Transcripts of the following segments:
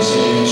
주의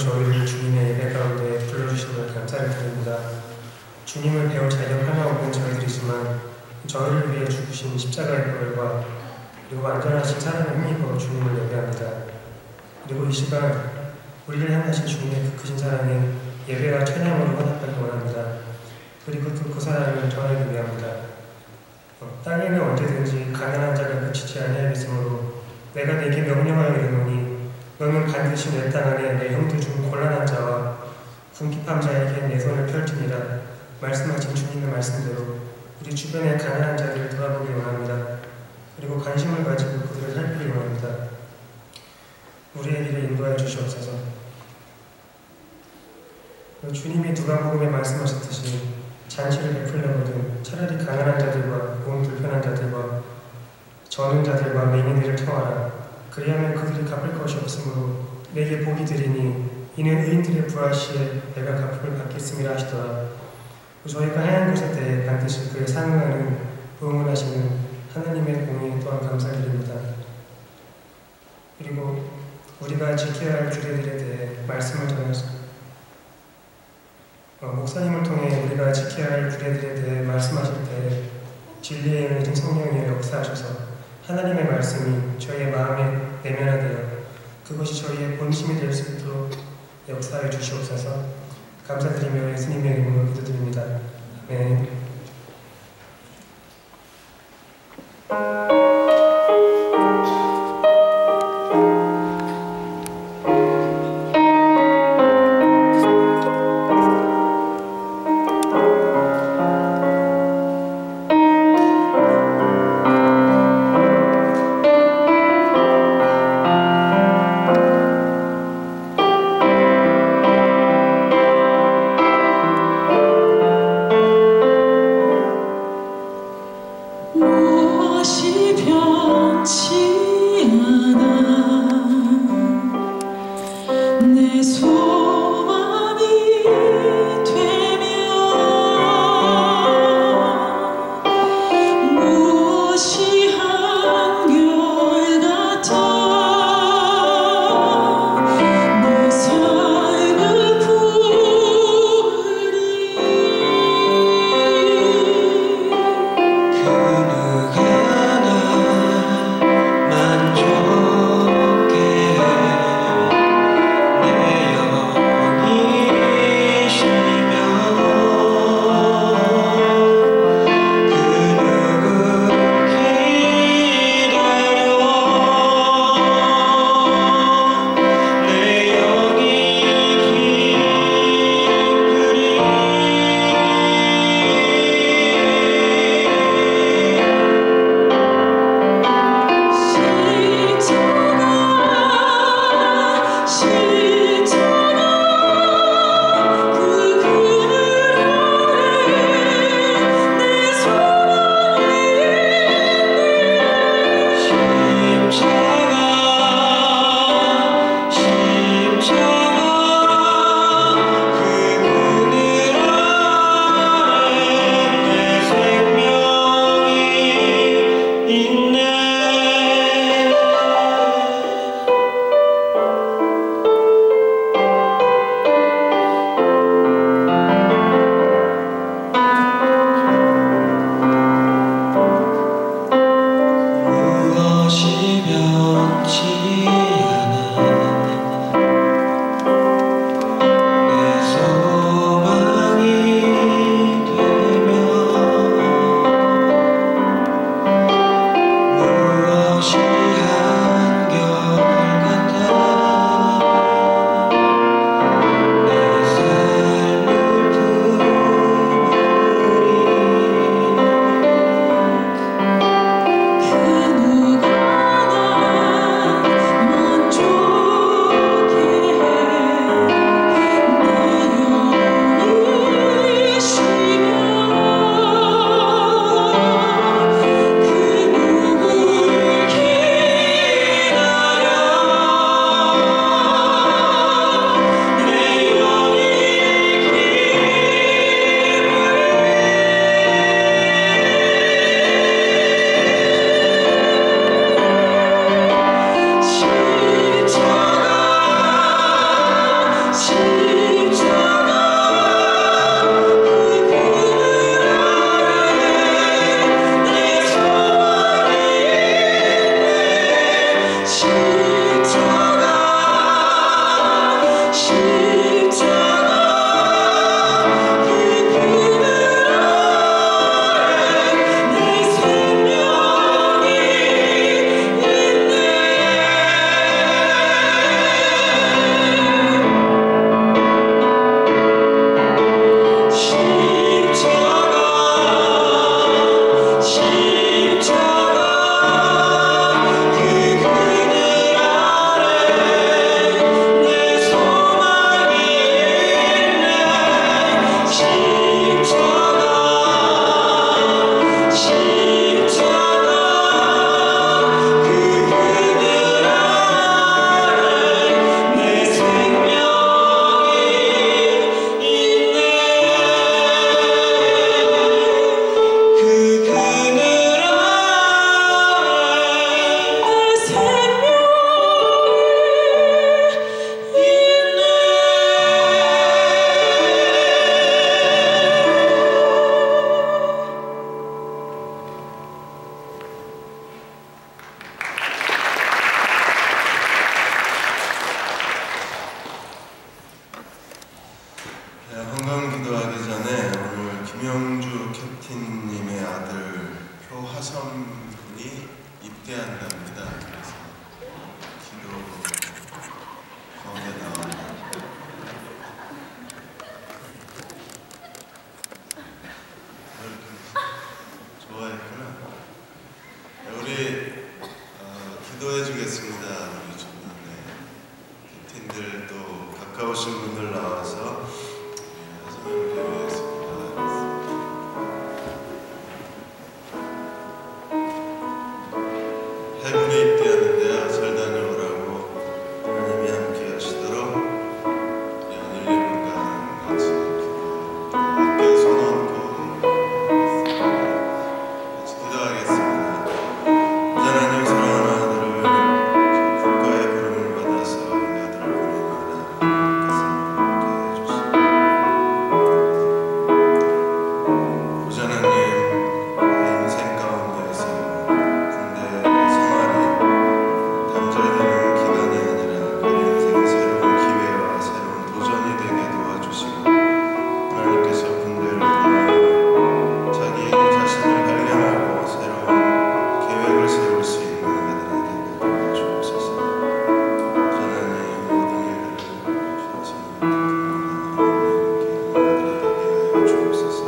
저희를 주님의 예배 가운데 불러주심을 감사를 드립니다. 주님을 배울 자격 하나 없는 저희들이지만 저희를 위해 죽으신 십자가의 보혈과 그리고 안전하신 사랑을 힘입어 주님을 예배합니다. 그리고 이 시간 우리를 향하신 주님의 그 크신 사랑에 예배와 찬양으로 헌합하기 원합니다. 그리고 그 사랑을 전하기 위함이다. 땅에는 언제든지 가난한 자가 그치지 아니하겠으므로 내가 내게 명령하여 이르노니 너는 반드시 내 땅 안에 내 형들 중 곤란한 자와 궁핍한 자에게 내 손을 펼치니라 말씀하신 주님의 말씀대로 우리 주변의 가난한 자들을 돌아보기 원합니다. 그리고 관심을 가지고 그들을 살피기 원합니다. 우리의 길을 인도하여 주시옵소서. 주님이 누가복음에 말씀하셨듯이 잔치를 베풀려거든 차라리 가난한 자들과 몸 불편한 자들과 저는 자들과 맹인들을 청하라. 그리하면 그들이 갚을 것이 없으므로 내게 복이 되리니 이는 의인들의 부활 시에 내가 갚음을 받겠음이라 하시더라. 저희가 행한 것에 대해 반드시 그에 상응하는 응원하시는 하나님의 공에 또한 감사드립니다. 그리고 우리가 지켜야 할 규례들에 대해 말씀을 전하셨습니다. 목사님을 통해 우리가 지켜야 할 규례들에 대해 말씀하실 때 진리에 이르신 성령이 역사하셔서 하나님의 말씀이 저희의 마음에 내면화되어 그것이 저희의 본심이 될 수 있도록 역사해 주시옵소서. 감사드리며 예수님의 이름으로 기도드립니다. 아멘. 무엇이 헌금 기도하기 전에 오늘 김영주 캡틴님의 아들 표하섬 군이 입대한답니다. 그래서 기도 거기에 나옵니다. 좋아했구나. 우리 기도해 주겠습니다. 우리 주변에 캡틴들 또 가까우신 분들 나와서 해군에 입대하는데요. 잘 다녀오라고 하나님이 함께 하시도록 우리 한 1, 2분간 같이 어깨에 손 얹고 같이 기도하겠습니다. 하나님 사랑하는 아들을 국가의 부름을 받아서 이 아들을 보냅니다. 함께 해주시고 보좌 하나님 인생 가운데에서 군대 생활이 단절되는 기간이 아니라 그 인생의 새로운 기회와 새로운 도전이 되게 도와주시고 하나님께서 군대를 통하여 자기 자신을 발견하고 새로운 계획을 세울 수 있는 아들에게 도와주옵소서. 하나님 모든 일들을 주옵소서. 아들에게 하여 주옵소서.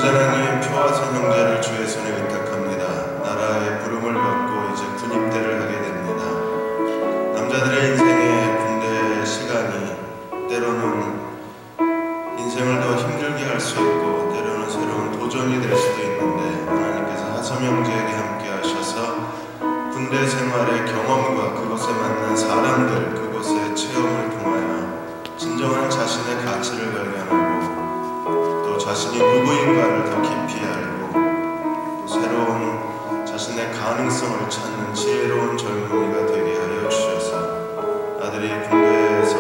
하나님 표하섬 형제를 주의 손에 의탁합니다. 나라의 부름을 받고 이제 군입대를 하게 됩니다. 남자들의 인생의 군대 시간이 때로는 인생을 더 힘들게 할 수 있고 때로는 새로운 도전이 될 수도 있는데 하나님께서 하섬 형제에게 함께 하셔서 군대 생활의 경험과 그곳에 만난 사람들, 그곳의 체험을 통하여 진정한 자신의 가치를 발견하고 또 자신이 누구인가를 더 깊이 알고 또 새로운 자신의 가능성을 찾는 지혜로운 젊은이가 되게 하여 주셔서 아들이 군대에서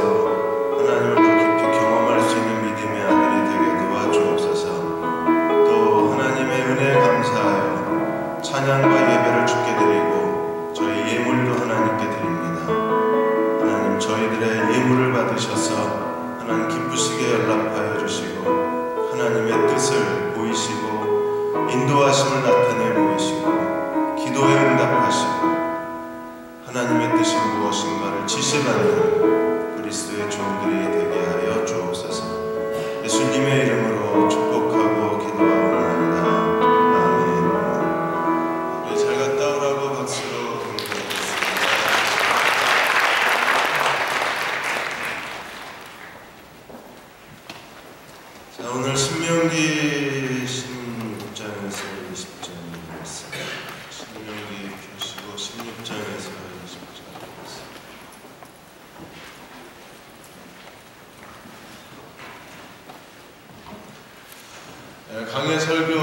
하나님을 더 깊이 경험할 수 있는 믿음의 아들이 되게 도와주옵소서. 또 하나님의 은혜에 감사하여 찬양과 예배를 주께 드리고 저희 예물도 하나님께 드립니다. 하나님 저희들의 예물을 받으셔서 하나님 기쁘시게 연락하여 주시고 하나님의 뜻을 보이시고 인도하심을 나타내 보이시고 기도에 응답하시고 하나님의 뜻이 무엇인가를 지시받는 그리스도의 종들이 되게 하여 주옵소서. 예수님의 이름으로 축복하고 기도하옵나이다. 아멘. 우리 잘 갔다 오라고 박수로 공개하겠습니다. 자, 오늘 신명기 16장에서 20장 말씀. 신명기 펴시고 16장에서 20장 말씀. 강해 설교자이신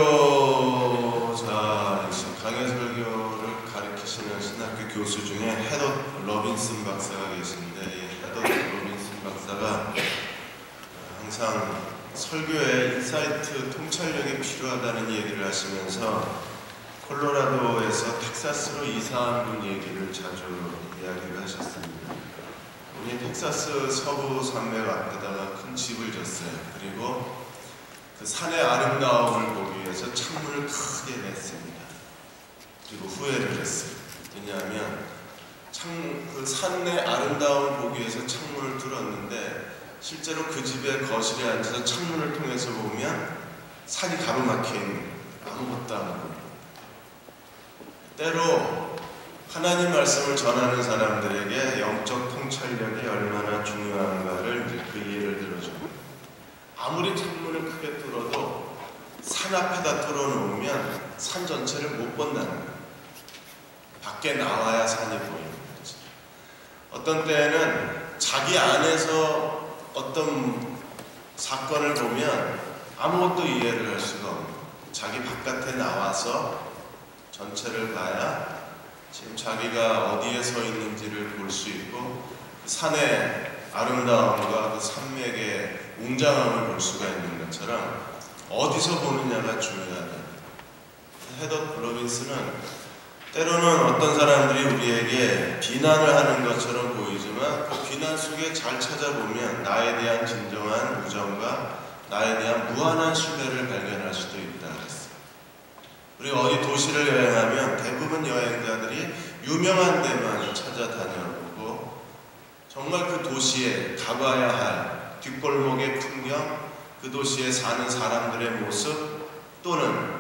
강해 설교를 가르치시는 신학교 교수 중에 헤덧 로빈슨 박사가 계신데 이 헤덧 로빈슨 박사가 항상 설교에 인사이트 통찰력이 필요하다는 얘기를 하시면서 콜로라도에서 텍사스로 이사한 분 얘기를 자주 이야기를 하셨습니다. 우리 텍사스 서부 산맥 앞에다가 큰 집을 졌어요. 그리고 그 산의 아름다움을 보기 위해서 창문을 크게 냈습니다. 그리고 후회를 했어요. 왜냐하면 그 산의 아름다움을 보기 위해서 창문을 뚫었는데 실제로 그 집의 거실에 앉아서 창문을 통해서 보면 산이 가로막혀 있는 아무것도 안 보여요. 때로 하나님 말씀을 전하는 사람들에게 영적 통찰력이 얼마나 중요한가를 그 예를 들어줍니다. 아무리 창문을 크게 뚫어도 산 앞에다 뚫어놓으면 산 전체를 못 본다는 거예요. 밖에 나와야 산이 보이는 거죠. 어떤 때에는 자기 안에서 어떤 사건을 보면 아무것도 이해를 할 수가 없는 거예요. 자기 바깥에 나와서 전체를 봐야 지금 자기가 어디에 서 있는지를 볼 수 있고 그 산의 아름다움과 그 산맥의 웅장함을 볼 수가 있는 것처럼 어디서 보느냐가 중요하다. 헤덧 로빈슨은 때로는 어떤 사람들이 우리에게 비난을 하는 것처럼 보이지만 그 비난 속에 잘 찾아보면 나에 대한 진정한 우정과 나에 대한 무한한 신뢰를 발견할 수도 있다 그랬어요. 우리 어디 도시를 여행하면 대부분 여행자들이 유명한 데만 찾아다녀보고 정말 그 도시에 가봐야 할 뒷골목의 풍경, 그 도시에 사는 사람들의 모습, 또는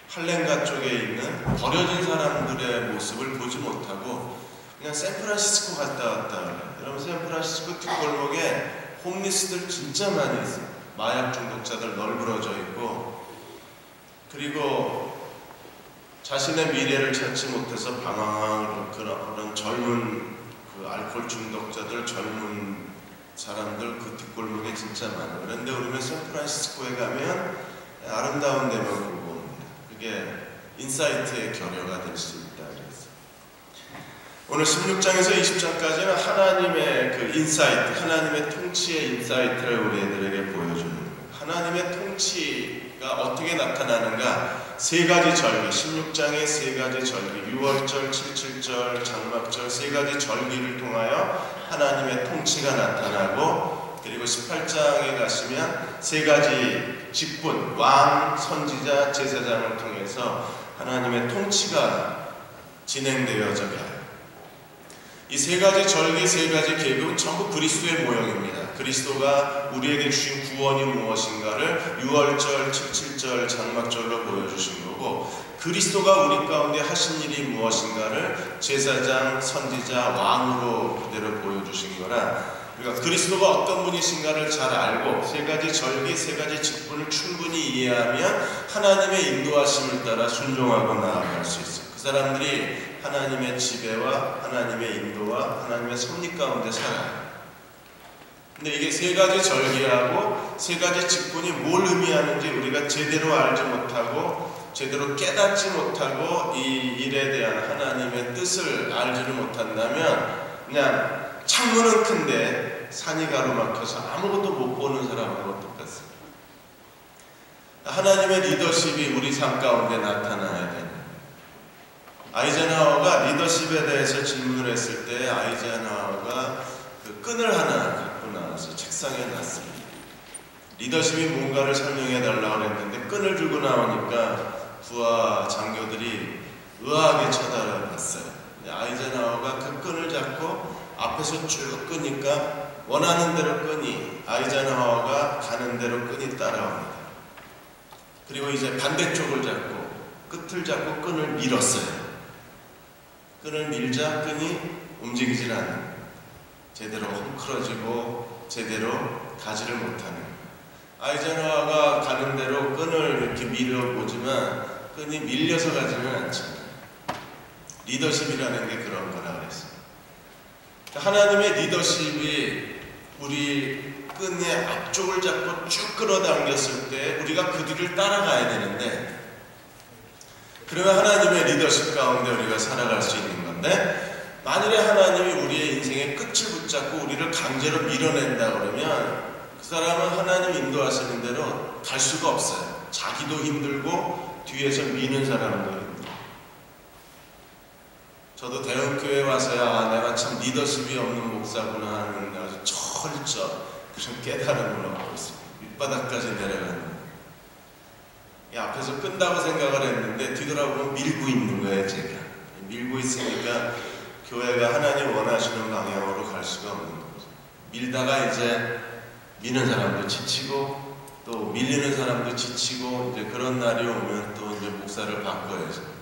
할렘가 쪽에 있는 버려진 사람들의 모습을 보지 못하고 그냥 샌프란시스코 갔다 왔다. 여러분, 샌프란시스코 뒷골목에 홈리스들 진짜 많이 있어요. 마약 중독자들 널브러져 있고, 그리고 자신의 미래를 찾지 못해서 방황하는 그런 젊은 그 알코올 중독자들, 젊은 사람들 그 뒷골목에 진짜 많아요. 그런데 우리는 샌프란시스코에 가면 아름다운 데만 보고 옵니다. 그게 인사이트의 결여가 될 수 있다 그랬어요. 오늘 16장에서 20장까지는 하나님의 그 인사이트, 하나님의 통치의 인사이트를 우리들에게 보여주는 거예요. 하나님의 통치가 어떻게 나타나는가? 세 가지 절기, 16장의 세 가지 절기, 6월절, 77절, 장막절 세 가지 절기를 통하여 하나님의 통치가 나타나고, 그리고 18장에 가시면 세 가지 직분, 왕, 선지자, 제사장을 통해서 하나님의 통치가 진행되어져 가요. 이 세 가지 절기, 세 가지 계급은 전부 그리스도의 모형입니다. 그리스도가 우리에게 주신 구원이 무엇인가를 6월절, 77절, 장막절로 보여주신 거고, 그리스도가 우리 가운데 하신 일이 무엇인가를 제사장, 선지자, 왕으로 그대로 보여주신 거라, 우리가 그리스도가 어떤 분이신가를 잘 알고 세 가지 절기, 세 가지 직분을 충분히 이해하면 하나님의 인도하심을 따라 순종하고 나아갈 수 있어요. 그 사람들이 하나님의 지배와 하나님의 인도와 하나님의 섭리 가운데 살아요. 근데 이게 세 가지 절기하고 세 가지 직분이 뭘 의미하는지 우리가 제대로 알지 못하고 제대로 깨닫지 못하고 이 일에 대한 하나님의 뜻을 알지를 못한다면 그냥 창문은 큰데 산이 가로막혀서 아무것도 못 보는 사람하고 똑같습니다. 하나님의 리더십이 우리 삶 가운데 나타나야 되는. 아이젠하워가 리더십에 대해서 질문을 했을 때 아이젠하워가 그 끈을 하나 갖고 나와서 책상에 놨습니다. 리더십이 뭔가를 설명해 달라고 했는데 끈을 들고 나오니까 부하 장교들이 의아하게 쳐다봤어요. 아이젠하워가 그 끈을 잡고 앞에서 쭉 끄니까 원하는 대로 끈이, 아이젠하워가 가는 대로 끈이 따라옵니다. 그리고 이제 반대쪽을 잡고 끝을 잡고 끈을 밀었어요. 끈을 밀자 끈이 움직이질 않는, 제대로 헝클어지고 제대로 가지를 못하는. 아이젠하워가 가는 대로 끈을 이렇게 밀어보지만 끈이 밀려서 가지는 않잖아요. 리더십이라는 게 그런 거라 그랬어요. 하나님의 리더십이 우리 끈의 앞쪽을 잡고 쭉 끌어당겼을 때 우리가 그 뒤를 따라가야 되는데, 그러면 하나님의 리더십 가운데 우리가 살아갈 수 있는 건데, 만일에 하나님이 우리의 인생의 끝을 붙잡고 우리를 강제로 밀어낸다 그러면 그 사람은 하나님 인도하시는 대로 갈 수가 없어요. 자기도 힘들고 뒤에서 미는 사람도 힘들고. 저도 대형교회에 와서야 내가 참 리더십이 없는 목사구나 하는 아주 철저 그런 깨달음을 얻고 있습니다. 밑바닥까지 내려가는. 이 앞에서 끈다고 생각을 했는데 뒤돌아보면 밀고 있는 거예요. 제가 밀고 있으니까 교회가 하나님 원하시는 방향으로 갈 수가 없는 거죠. 밀다가 이제 미는 사람도 지치고 또 밀리는 사람도 지치고, 이제 그런 날이 오면 또 이제 목사를 바꿔야죠.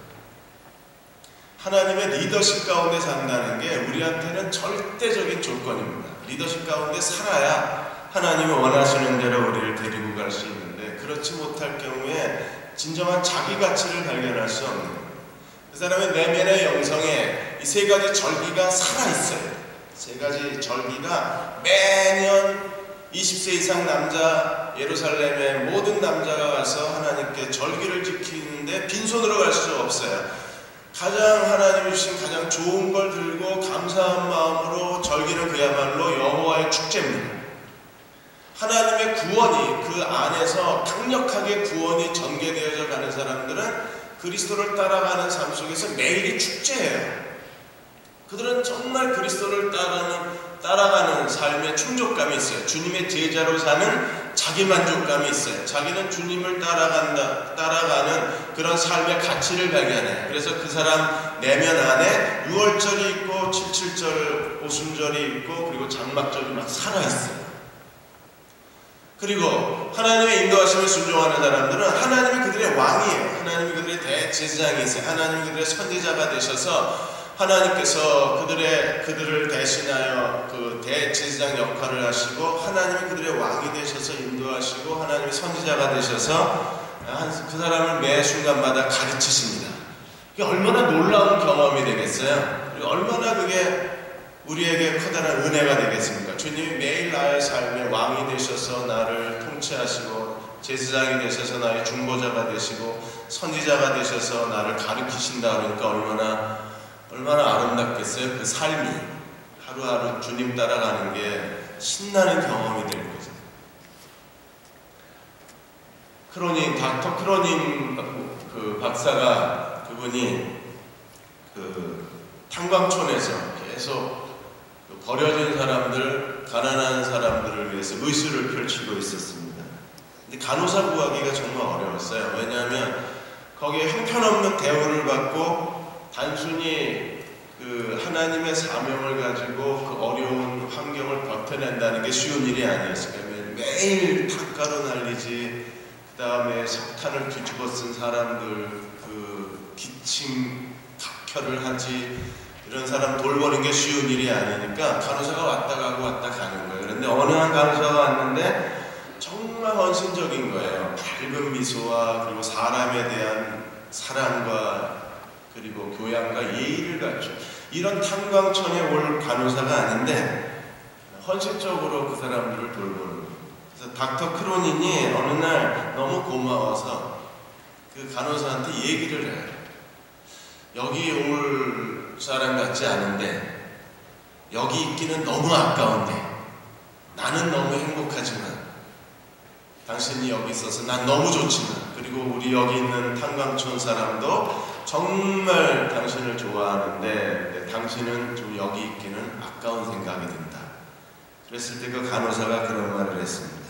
하나님의 리더십 가운데 산다는 게 우리한테는 절대적인 조건입니다. 리더십 가운데 살아야 하나님이 원하시는 대로 우리를 데리고 갈 수 있는데, 그렇지 못할 경우에 진정한 자기 가치를 발견할 수 없는 거예요. 그 사람의 내면의 영성에 이 세 가지 절기가 살아있어요. 세 가지 절기가 매년 20세 이상 남자, 예루살렘의 모든 남자가 가서 하나님께 절기를 지키는데 빈손으로 갈 수 없어요. 가장 하나님이 주신 가장 좋은 걸 들고 감사한 마음으로 절기는 그야말로 여호와의 축제입니다. 하나님의 구원이 그 안에서 강력하게 구원이 전개되어져 가는 사람들은 그리스도를 따라가는 삶 속에서 매일이 축제예요. 그들은 정말 그리스도를 따라가는 삶에 충족감이 있어요. 주님의 제자로 사는 자기 만족감이 있어요. 자기는 주님을 따라가는 그런 삶의 가치를 발견해요. 그래서 그 사람 내면 안에 6월절이 있고 77절 오순절이 있고 그리고 장막절이 막 살아있어요. 그리고 하나님의 인도하심을 순종하는 사람들은 하나님이 그들의 왕이에요. 하나님이 그들의 대제사장이 있어요. 하나님이 그들의 선지자가 되셔서 하나님께서 그들을 대신하여 그 대제사장 역할을 하시고 하나님이 그들의 왕이 되셔서 인도하시고 하나님의 선지자가 되셔서 그 사람을 매 순간마다 가르치십니다. 그게 얼마나 놀라운 경험이 되겠어요? 그리고 얼마나 그게 우리에게 커다란 은혜가 되겠습니까? 주님이 매일 나의 삶의 왕이 되셔서 나를 통치하시고 제사장이 되셔서 나의 중보자가 되시고 선지자가 되셔서 나를 가르치신다 그러니까 얼마나 아름답겠어요? 그 삶이 하루하루 주님 따라가는 게 신나는 경험이 될 거죠. 닥터 크로닌 그 박사가 그분이 그 탄광촌에서 계속 버려진 사람들, 가난한 사람들을 위해서 의술을 펼치고 있었습니다. 근데 간호사 구하기가 정말 어려웠어요. 왜냐하면 거기에 형편없는 대우를 받고 단순히 그 하나님의 사명을 가지고 그 어려운 환경을 버텨낸다는 게 쉬운 일이 아니었어요. 매일 탕가루 날리지, 그 다음에 석탄을 뒤집어 쓴 사람들, 그 기침 각혈을 하지, 이런 사람 돌보는 게 쉬운 일이 아니니까 간호사가 왔다 가고 왔다 가는 거예요. 그런데 어느 한 간호사가 왔는데 정말 헌신적인 거예요. 밝은 미소와 그리고 사람에 대한 사랑과 그리고 교양과 예의를 갖춰 이런 탄광촌에 올 간호사가 아닌데 헌신적으로 그 사람들을 돌보는 거예요. 그래서 닥터 크로닌이 어느 날 너무 고마워서 그 간호사한테 얘기를 해요. 여기 올 사람 같지 않은데 여기 있기는 너무 아까운데 나는 너무 행복하지만 당신이 여기 있어서 난 너무 좋지만 그리고 우리 여기 있는 탄광촌 사람도 정말 당신을 좋아하는데 당신은 좀 여기 있기는 아까운 생각이 든다. 그랬을 때 그 간호사가 그런 말을 했습니다.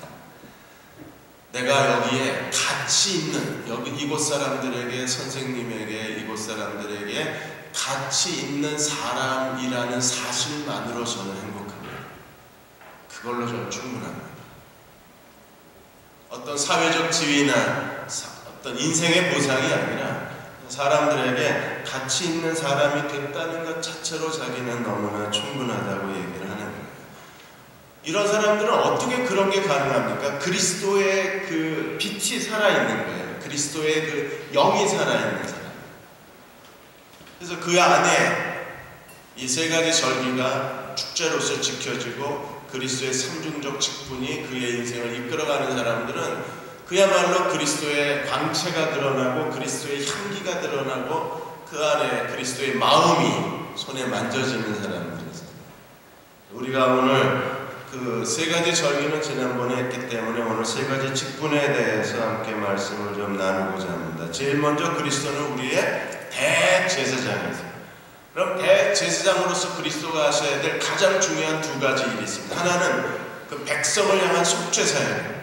내가 여기에 가치 있는 이곳 사람들에게 선생님에게 이곳 사람들에게 가치 있는 사람이라는 사실만으로 저는 행복합니다. 그걸로 저는 충분합니다. 어떤 사회적 지위나 어떤 인생의 보상이 아니라 사람들에게 가치 있는 사람이 됐다는 것 자체로 자기는 너무나 충분하다고 얘기를 하는 거예요. 이런 사람들은 어떻게 그런 게 가능합니까? 그리스도의 그 빛이 살아있는 거예요. 그리스도의 그 영이 살아있는 사람. 그래서 그 안에 이 세 가지 절기가 축제로서 지켜지고 그리스도의 삼중적 직분이 그의 인생을 이끌어가는 사람들은 그야말로 그리스도의 광채가 드러나고 그리스도의 향기가 드러나고 그 안에 그리스도의 마음이 손에 만져지는 사람들이죠. 우리가 오늘 그 세 가지 절기는 지난번에 했기 때문에 오늘 세 가지 직분에 대해서 함께 말씀을 좀 나누고자 합니다. 제일 먼저 그리스도는 우리의 대제사장이세요. 그럼 대제사장으로서 그리스도가 하셔야 될 가장 중요한 두 가지 일이 있습니다. 하나는 그 백성을 향한 속죄 사역이에요.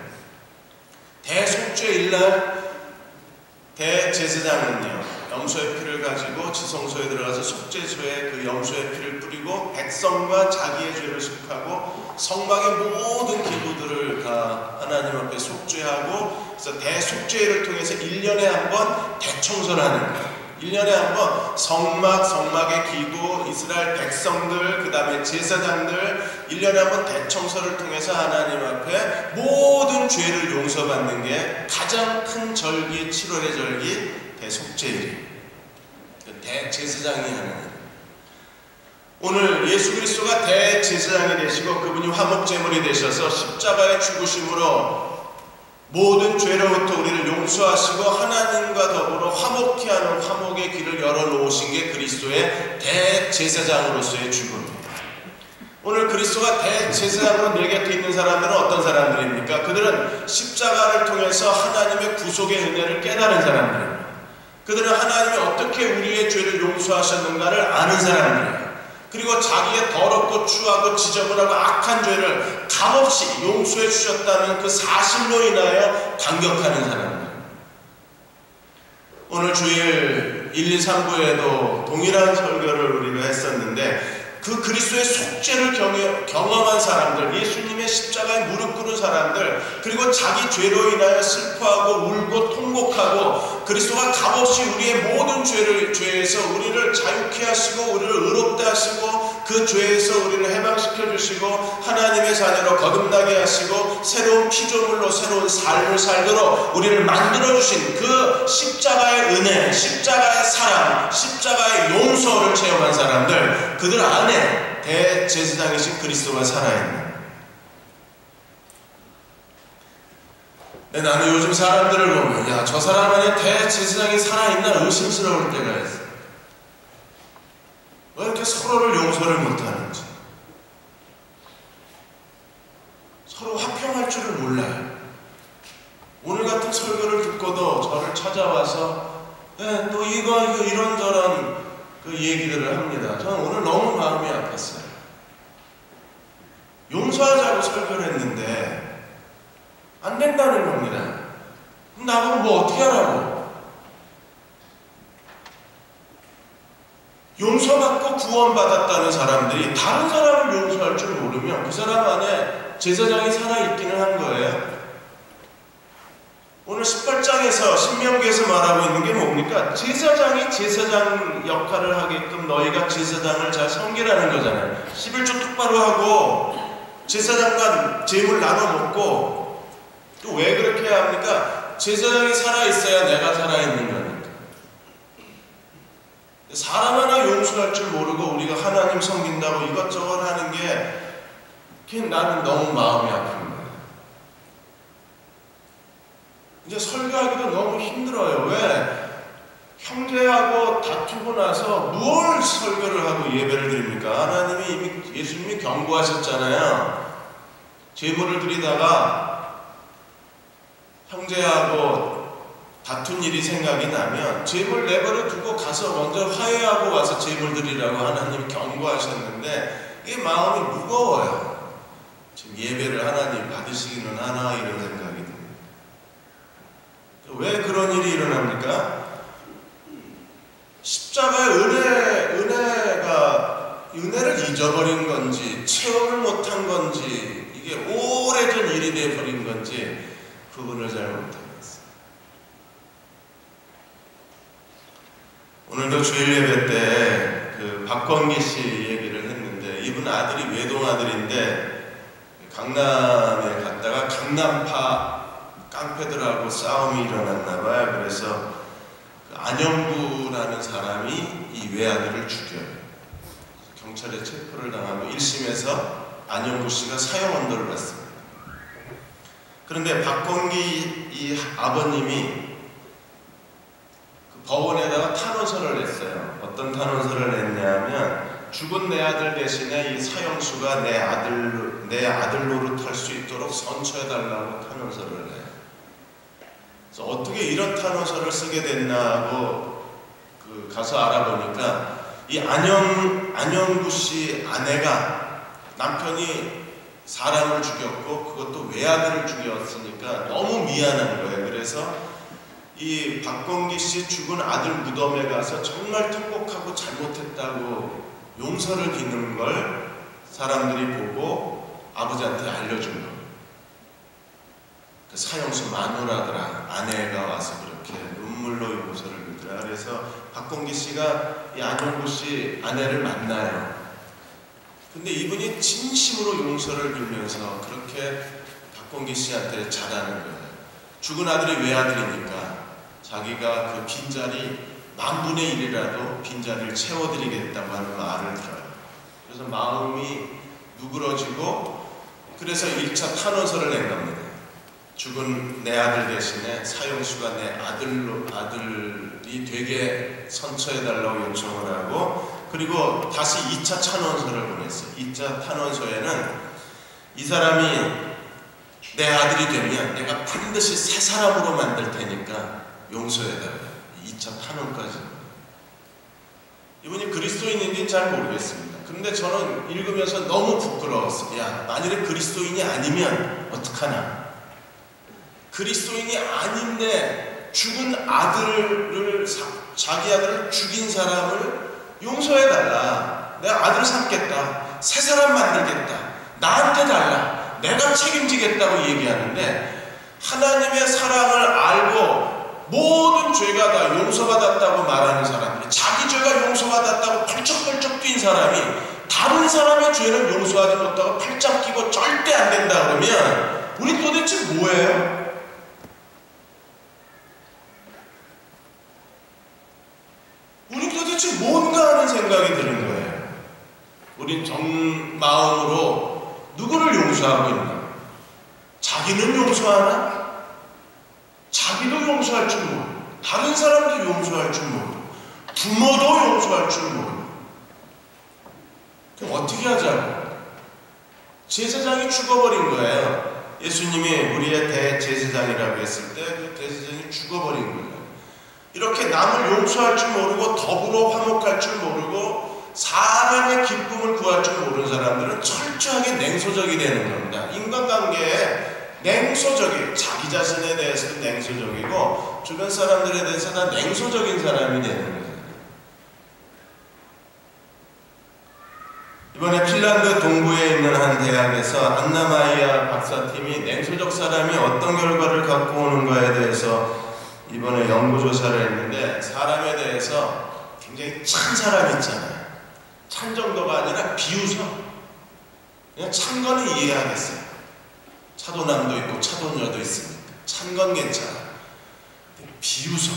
대속죄일날 대제사장은요 염소의 피를 가지고 지성소에 들어가서 속죄소에 그 염소의 피를 뿌리고 백성과 자기의 죄를 속하고 성막의 모든 기구들을 다 하나님 앞에 속죄하고 그래서 대속죄를 통해서 1년에 한 번 대청소를 하는 거예요. 1년에 한 번 성막의 기구, 이스라엘 백성들, 그 다음에 제사장들 1년에 한 번 대청소를 통해서 하나님 앞에 모든 죄를 용서받는 게 가장 큰 절기, 7월의 절기 대속죄일이에요. 대제사장이 하는 일. 오늘 예수 그리스도가 대제사장이 되시고 그분이 화목제물이 되셔서 십자가의 죽으심으로 모든 죄로부터 우리를 용서하시고 하나님과 더불어 화목케 하는 화목의 길을 열어놓으신 게 그리스도의 대제사장으로서의 죽음입니다. 오늘 그리스도가 대제사장으로 내 곁에 있는 사람들은 어떤 사람들입니까? 그들은 십자가를 통해서 하나님의 구속의 은혜를 깨달은 사람들입니다. 그들은 하나님이 어떻게 우리의 죄를 용서하셨는가를 아는 사람들이에요. 그리고 자기의 더럽고 추하고 지저분하고 악한 죄를 값없이 용서해 주셨다는 그 사실로 인하여 감격하는 사람들. 오늘 주일 1, 2, 3부에도 동일한 설교를 우리가 했었는데 그 그리스도의 속죄를 경험한 사람들, 예수님의 십자가에 무릎 꿇은 사람들, 그리고 자기 죄로 인하여 슬퍼하고 울고 통곡하고 그리스도가 값없이 우리의 모든 죄에서 우리를 자유케 하시고 우리를 의롭게 하시고 그 죄에서 우리를 해방시켜 주시고 하나님의 자녀로 거듭나게 하시고 새로운 피조물로 새로운 삶을 살도록 우리를 만들어 주신 그 십자가의 은혜, 십자가의 사랑, 십자가의 용서를 체험한 사람들, 그들 안에 대제사장이신 그리스도가 살아있는. 나는 요즘 사람들을 보면 야, 저 사람 안에 대제사장이 살아있나 의심스러울 때가 있어. 왜 이렇게 서로를 용서를 못하는지, 서로 화평할 줄을 몰라요. 오늘 같은 설교를 듣고도 저를 찾아와서 또 이런저런 그 얘기들을 합니다. 저는 오늘 너무 마음이 아팠어요. 용서하자고 설교를 했는데 안 된다는 겁니다. 그럼 나보고 뭐 어떻게 하라고? 용서받고 구원받았다는 사람들이 다른 사람을 용서할 줄 모르면 그 사람 안에 제사장이 살아있기는 한 거예요. 오늘 18장에서 신명기에서 말하고 있는 게 뭡니까? 제사장이 제사장 역할을 하게끔 너희가 제사장을 잘 섬기라는 거잖아요. 11조 똑바로 하고 제사장과 제물 나눠 먹고. 또 왜 그렇게 해야 합니까? 제사장이 살아있어야 내가 살아있는 거니까. 사람 하나 용서할 줄 모르고 우리가 하나님 섬긴다고 이것저것 하는 게 나는 너무 마음이 아픕니다. 이제 설교하기도 너무 힘들어요. 왜? 형제하고 다투고 나서 뭘 설교를 하고 예배를 드립니까? 하나님이 이미 예수님이 경고하셨잖아요. 제물을 드리다가 형제하고 다툰 일이 생각이 나면 제물 내버려 두고 가서 먼저 화해하고 와서 제물 드리라고 하나님이 경고하셨는데 이게 마음이 무거워요. 지금 예배를 하나님 받으시기는 하나 이런 생각이 듭니다. 왜 그런 일이 일어납니까? 십자가의 은혜를 잊어버린 건지 체험을 못한 건지 이게 오래전 일이 되어버린 건지 구분을 잘 못하고 있어요. 오늘도 주일 예배 때 그 박광기 씨 얘기를 했는데 이분 아들이 외동아들인데 강남에 갔다가 강남파 깡패들하고 싸움이 일어났나 봐요. 그래서 그 안영구라는 사람이 이 외아들을 죽여요. 경찰에 체포를 당하고 1심에서 안영구 씨가 사형 언도를 받습니다. 그런데 박광기 이 아버님이 그 법원에다가 탄원서를 냈어요. 어떤 탄원서를 냈냐면 죽은 내 아들 대신에 이 사형수가 내 아들 노릇할 수 있도록 선처해달라고 탄원서를 내요. 그래서 어떻게 이런 탄원서를 쓰게 됐나 하고 그 가서 알아보니까 이 안영구 씨 아내가 남편이 사람을 죽였고 그것도 외아들을 죽였으니까 너무 미안한 거예요. 그래서 이 박광기 씨 죽은 아들 무덤에 가서 정말 통곡하고 잘못했다고 용서를 비는 걸 사람들이 보고 아버지한테 알려준 거예요. 그 사형수 마누라더라 아내가 와서 그렇게 눈물로 용서를 빌더라. 그래서 박광기 씨가 이 안영구 씨 아내를 만나요. 근데 이분이 진심으로 용서를 빌면서 그렇게 박광기 씨한테 잘하는 거예요. 죽은 아들이 외아들이니까 자기가 그 빈자리 1/1000이라도 빈자리를 채워드리겠다고 하는 말을 들어요. 그래서 마음이 누그러지고 그래서 1차 탄원서를 낸 겁니다. 죽은 내 아들 대신에 사형수가 내 아들이 되게 선처해달라고 요청을 하고 그리고 다시 2차 탄원서를 보냈어요. 2차 탄원서에는 이 사람이 내 아들이 되면 내가 반드시 새 사람으로 만들 테니까 용서해달라. 2차 탄원까지. 이분이 그리스도인인지는 잘 모르겠습니다. 그런데 저는 읽으면서 너무 부끄러웠어요. 야, 만일에 그리스도인이 아니면 어떡하나. 그리스도인이 아닌데 죽은 아들을, 자기 아들을 죽인 사람을 용서해달라. 내가 아들 삼겠다. 새 사람 만들겠다. 나한테 달라. 내가 책임지겠다고 얘기하는데, 하나님의 사랑을 알고 모든 죄가 다 용서받았다고 말하는 사람들이, 자기 죄가 용서받았다고 펄쩍펄쩍 뛴 사람이 다른 사람의 죄를 용서하지 못하고 팔짱 끼고 절대 안 된다 그러면 우리 도대체 뭐예요? 우리 도대체 뭔가 하는 생각이 드는 거예요. 우린 정 마음으로 누구를 용서하고 있나? 자기는 용서하나? 자기도 용서할 줄 모르고, 다른 사람도 용서할 줄 모르고, 부모도 용서할 줄 모르고. 그럼 어떻게 하자고? 제사장이 죽어버린 거예요. 예수님이 우리의 대제사장이라고 했을 때 그 대제사장이 죽어버린 거예요. 이렇게 남을 용서할 줄 모르고, 더불어 화목할 줄 모르고, 사람의 기쁨을 구할 줄 모르는 사람들은 철저하게 냉소적이 되는 겁니다. 인간관계에 냉소적이에요. 자기 자신에 대해서도 냉소적이고 주변 사람들에 대해서 다 냉소적인 사람이 되는 거예요. 이번에 핀란드 동부에 있는 한 대학에서 안나마이아 박사팀이 냉소적 사람이 어떤 결과를 갖고 오는가에 대해서 이번에 연구조사를 했는데, 사람에 대해서 굉장히 찬 사람 있잖아요. 찬 정도가 아니라 비웃어. 그냥 찬 거는 이해하겠어요. 차도남도 있고 차도녀도 있으니까 찬 건 괜찮아. 비웃어.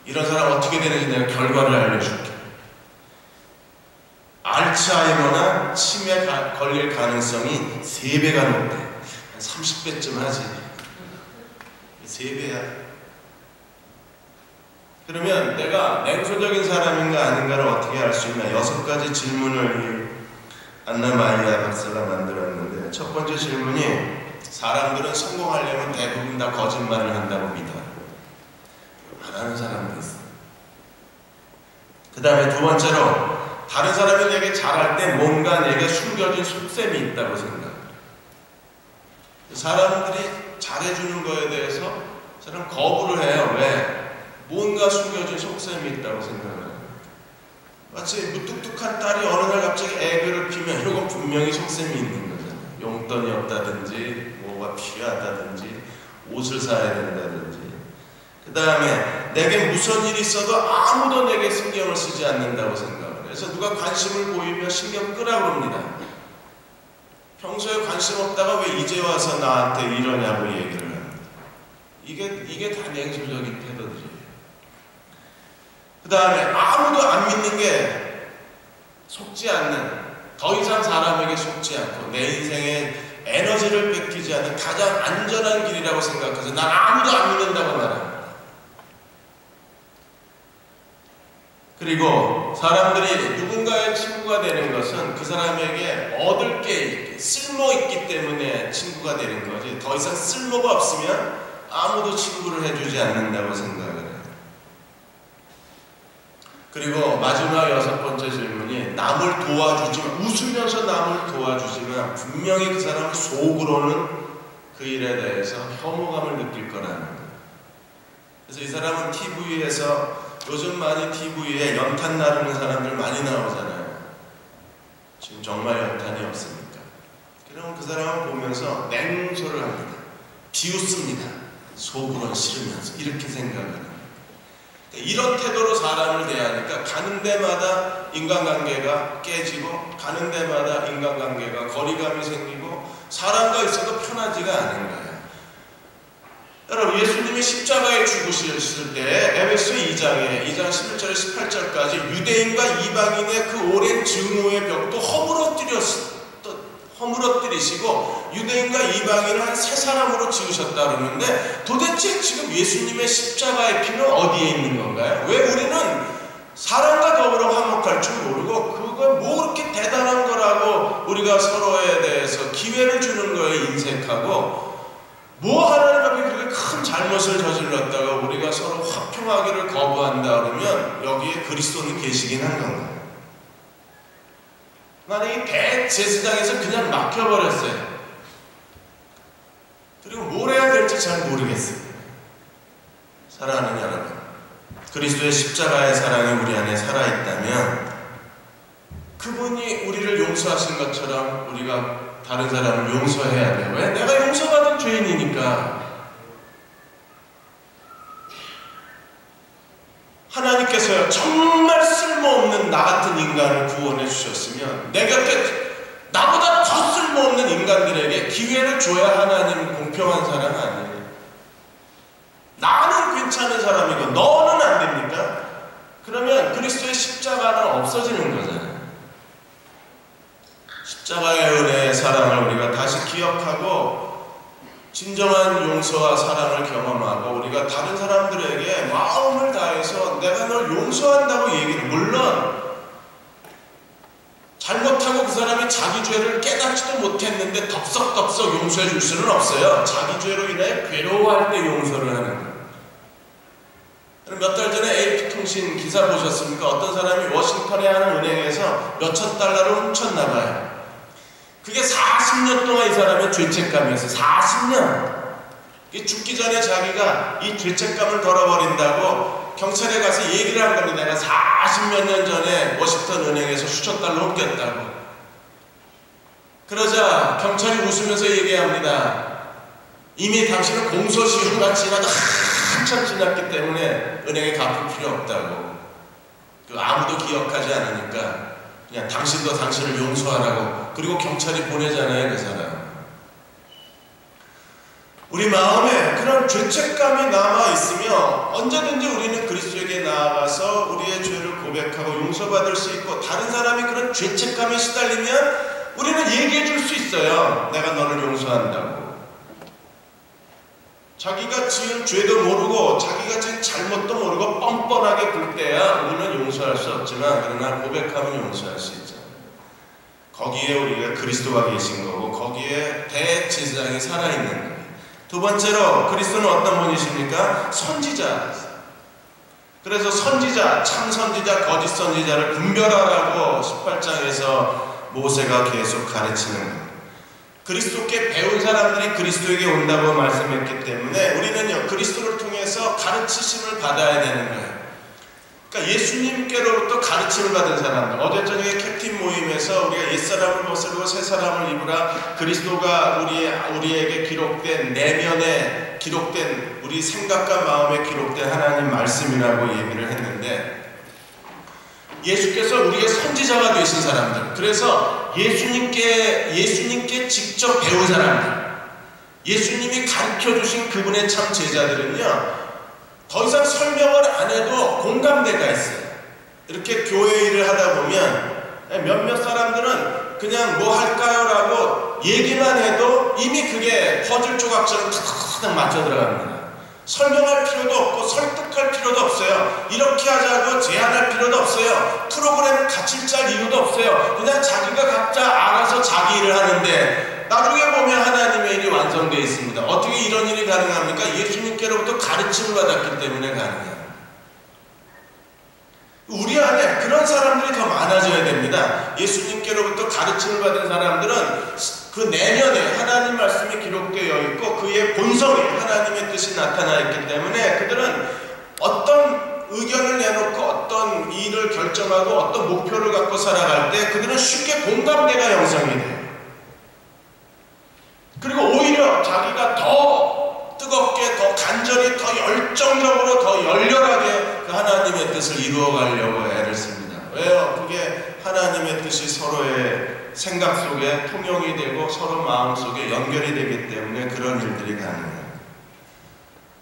이런 사람 어떻게 되는지 내가 결과를 알려줄게. 알츠하이머나 치매 걸릴 가능성이 3배가 높대. 한 30배쯤 하지. 3배야. 그러면 내가 냉소적인 사람인가 아닌가를 어떻게 알 수 있나? 6가지 질문을 안나마이아 박사가 만들었는데, 첫 번째 질문이, 사람들은 성공하려면 대부분 다 거짓말을 한다고 믿어요. 안 하는 사람도 있어. 그 다음에 두 번째로, 다른 사람이 내게 잘할 때 뭔가 내게 숨겨진 속셈이 있다고 생각해요. 사람들이 잘해주는 거에 대해서 저는 거부를 해요. 왜? 뭔가 숨겨진 속셈이 있다고 생각해요. 마치 무뚝뚝한 딸이 어느 날 갑자기 애교를 피면 이건 분명히 속셈이 있는 거잖아요. 용돈이 없다든지, 뭐가 필요하다든지, 옷을 사야 된다든지. 그 다음에 내게 무슨 일이 있어도 아무도 내게 신경을 쓰지 않는다고 생각해요. 그래서 누가 관심을 보이면 신경 끄라고 합니다. 평소에 관심 없다가 왜 이제 와서 나한테 이러냐고 얘기를 합니다. 이게 다 냉소적인 태도들이에요. 그 다음에 아무도 안 믿는 게 속지 않는, 더 이상 사람에게 속지 않고 내 인생에 에너지를 뺏기지 않는 가장 안전한 길이라고 생각해서 난 아무도 안 믿는다고 말합니다. 그리고 사람들이 누군가의 친구가 되는 것은 그 사람에게 얻을 게 있기, 쓸모있기 때문에 친구가 되는 거지, 더 이상 쓸모가 없으면 아무도 친구를 해주지 않는다고 생각을 해요. 그리고 마지막 6번째 질문이, 남을 도와주지만, 웃으면서 남을 도와주지만 분명히 그 사람은 속으로는 그 일에 대해서 혐오감을 느낄 거라는 거예요. 그래서 이 사람은 TV에서, 요즘 많이 TV에 연탄 나르는 사람들 많이 나오잖아요. 지금 정말 연탄이 없습니까? 그러면 그 사람을 보면서 냉소를 합니다. 비웃습니다. 속으로는 싫으면서 이렇게 생각을 합니다. 이런 태도로 사람을 대하니까 가는 데마다 인간관계가 깨지고, 가는 데마다 인간관계가 거리감이 생기고, 사람과 있어도 편하지가 않은 거예요. 여러분, 예수님이 십자가에 죽으셨을 때 에베소 2장 11절 18절까지 유대인과 이방인의 그 오랜 증오의 벽도 허물어뜨리시고 유대인과 이방인을 한 세 사람으로 지으셨다 그러는데, 도대체 지금 예수님의 십자가의 피는 어디에 있는 건가요? 왜 우리는 사람과 더불어 화목할 줄 모르고 그걸 뭐 그렇게 대단한 거라고 우리가 서로에 대해서 기회를 주는 거에 인색하고, 뭐 하나님 앞에 그렇게 큰 잘못을 저질렀다가 우리가 서로 화평하기를 거부한다 그러면 여기에 그리스도는 계시긴 한 건가요? 나는 이 대제사장에서 그냥 막혀버렸어요. 그리고 뭘 해야 될지 잘 모르겠어요. 사랑하는 여러분, 그리스도의 십자가의 사랑이 우리 안에 살아있다면 그분이 우리를 용서하신 것처럼 우리가 다른 사람을 용서해야 돼요. 왜? 내가 용서받은 죄인이니까. 하나님께서요, 정말 쓸모없는 나 같은 인간을 구원해 주셨으면 내 곁에 나보다 더 쓸모없는 인간들에게 기회를 줘야 하나님 공평한 사람 아니에요. 나는 괜찮은 사람이고 너는 안 됩니까? 그러면 그리스도의 십자가는 없어지는 거잖아요. 십자가의 은혜의 사랑을 우리가 다시 기억하고 진정한 용서와 사랑을 경험하고 우리가 다른 사람들에게 마음을 다해서 내가 널 용서한다고 얘기를, 물론 잘못하고 그 사람이 자기 죄를 깨닫지도 못했는데 덥석덥석 용서해 줄 수는 없어요. 자기 죄로 인해 괴로워할 때 용서를 하는 거예요. 몇 달 전에 AP통신 기사 보셨습니까? 어떤 사람이 워싱턴에 하는 은행에서 몇천 달러를 훔쳤나 봐요. 그게 40년 동안 이 사람의 죄책감이었어요. 40년! 죽기 전에 자기가 이 죄책감을 덜어버린다고 경찰에 가서 얘기를 한 겁니다. 내가 40몇 년 전에 워싱턴 은행에서 수천 달러 훔겼다고. 그러자 경찰이 웃으면서 얘기합니다. 이미 당신은 공소시효가 지나도 한참 지났기 때문에 은행에 갚을 필요 없다고. 아무도 기억하지 않으니까 그냥 당신도 당신을 용서하라고. 그리고 경찰이 보내잖아요, 그 사람. 우리 마음에 그런 죄책감이 남아있으며 언제든지 우리는 그리스도에게 나아가서 우리의 죄를 고백하고 용서받을 수 있고, 다른 사람이 그런 죄책감에 시달리면 우리는 얘기해 줄 수 있어요. 내가 너를 용서한다고. 자기가 지은 죄도 모르고 자기가 지은 잘못도 모르고 뻔뻔하게 굴 때야 우리는 용서할 수 없지만, 그러나 고백하면 용서할 수 있죠. 거기에 우리가 그리스도가 계신 거고 거기에 대제사장이 살아있는 거예요. 두 번째로 그리스도는 어떤 분이십니까? 선지자. 그래서 선지자, 참 선지자, 거짓 선지자를 분별하라고 18장에서 모세가 계속 가르치는 거예요. 그리스도께 배운 사람들이 그리스도에게 온다고 말씀했기 때문에 우리는요, 그리스도를 통해서 가르치심을 받아야 되는 거예요. 그러니까 예수님께로부터 가르침을 받은 사람들. 어제 저녁에 캡틴 모임에서 우리가 옛사람을 벗으고 새사람을 입으라, 그리스도가 우리에게 기록된, 내면에 기록된, 우리 생각과 마음에 기록된 하나님 말씀이라고 얘기를 했는데, 예수께서 우리의 선지자가 되신 사람들, 그래서 예수님께 직접 배운 사람들, 예수님이 가르쳐주신 그분의 참 제자들은요, 더 이상 설명을 안 해도 공감대가 있어요. 이렇게 교회 일을 하다 보면 몇몇 사람들은 그냥 뭐 할까요? 라고 얘기만 해도 이미 그게 퍼즐 조각처럼 탁탁탁 맞춰 들어갑니다. 설명할 필요도 없고 설득할 필요도 없어요. 이렇게 하자고 제안할 필요도 없어요. 프로그램을 같이 짤 이유도 없어요. 그냥 자기가 각자 알아서 자기 일을 하는데 나중에 보면 하나님의 일이 완성되어 있습니다. 어떻게 이런 일이 가능합니까? 예수님께로부터 가르침을 받았기 때문에 가능해요. 우리 안에 그런 사람들이 더 많아져야 됩니다. 예수님께로부터 가르침을 받은 사람들은 그 내면에 하나님 말씀이 기록되어 있고 그의 본성에 하나님의 뜻이 나타나 있기 때문에 그들은 어떤 의견을 내놓고 어떤 일을 결정하고 어떤 목표를 갖고 살아갈 때 그들은 쉽게 공감대가 형성이 돼요. 그리고 오히려 자기가 더 뜨겁게, 더 간절히, 더 열정적으로, 더 열렬하게 그 하나님의 뜻을 이루어가려고 애를 씁니다. 왜요? 그게 하나님의 뜻이 서로의 생각 속에 통용이 되고 서로 마음 속에 연결이 되기 때문에 그런 일들이 가능해요.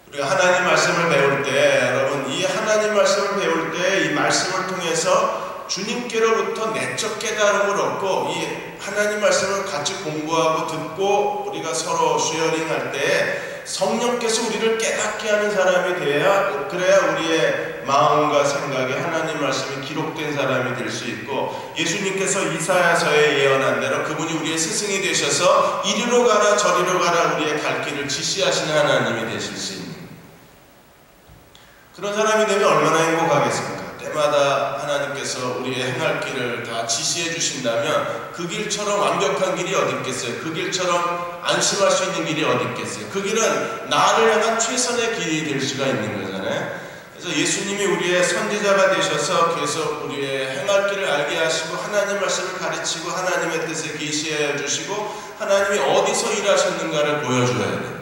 우리가 하나님 말씀을 배울 때, 여러분, 이 하나님 말씀을 배울 때 이 말씀을 통해서 주님께로부터 내적 깨달음을 얻고 이 하나님 말씀을 같이 공부하고 듣고 우리가 서로 쉐어링할 때 성령께서 우리를 깨닫게 하는 사람이 돼야, 그래야 우리의 마음과 생각에 하나님 말씀이 기록된 사람이 될 수 있고, 예수님께서 이사야서에 예언한 대로 그분이 우리의 스승이 되셔서 이리로 가라 저리로 가라 우리의 갈 길을 지시하시는 하나님이 되실 수 있는 그런 사람이 되면 얼마나 행복하겠습니까? 때마다 하나님께서 우리의 행할 길을 다 지시해 주신다면 그 길처럼 완벽한 길이 어디 있겠어요? 그 길처럼 안심할 수 있는 길이 어디 있겠어요? 그 길은 나를 향한 최선의 길이 될 수가 있는 거잖아요. 그래서 예수님이 우리의 선지자가 되셔서 계속 우리의 행할 길을 알게 하시고 하나님 말씀을 가르치고 하나님의 뜻을 계시해 주시고 하나님이 어디서 일하셨는가를 보여줘야 돼요.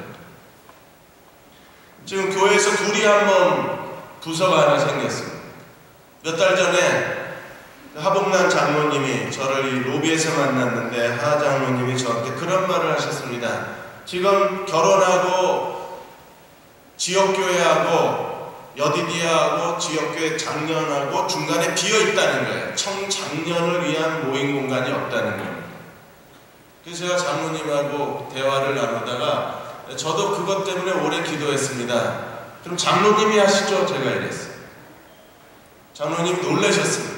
지금 교회에서 둘이 한번 부서가 하나 생겼어요. 몇 달 전에 하복란 장로님이 저를 이 로비에서 만났는데 하 장로님이 저한테 그런 말을 하셨습니다. 지금 결혼하고 지역교회하고 여디디아하고 지역교회 장년하고 중간에 비어있다는 거예요. 청장년을 위한 모임 공간이 없다는 거예요. 그래서 제가 장로님하고 대화를 나누다가 저도 그것 때문에 오래 기도했습니다. 그럼 장로님이 하시죠? 제가 이랬어요. 장로님이 놀라셨습니다.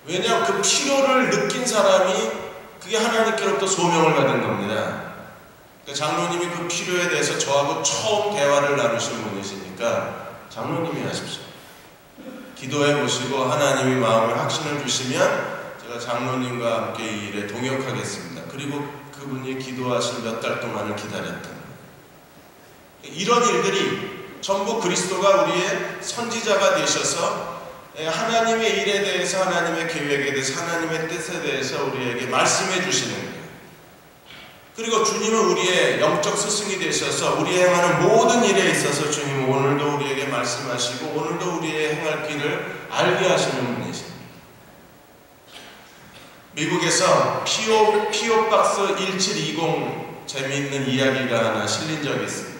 왜냐하면 그 필요를 느낀 사람이 그게 하나님께로부터 소명을 받은 겁니다. 장로님이 그 필요에 대해서 저하고 처음 대화를 나누신 분이시니까 장로님이 하십시오. 기도해 보시고 하나님이 마음을 확신을 주시면 제가 장로님과 함께 이 일에 동역하겠습니다. 그리고 그분이 기도하실 몇 달 동안을 기다렸던 거예요. 이런 일들이 전부 그리스도가 우리의 선지자가 되셔서 하나님의 일에 대해서 하나님의 계획에 대해서 하나님의 뜻에 대해서 우리에게 말씀해 주시는 거예요. 그리고 주님은 우리의 영적 스승이 되셔서 우리의 행하는 모든 일에 있어서 주님은 오늘도 우리에게 말씀하시고 오늘도 우리의 행할 길을 알게 하시는 분이십니다. 미국에서 피오박스 1720 재미있는 이야기가 하나 실린 적이 있습니다.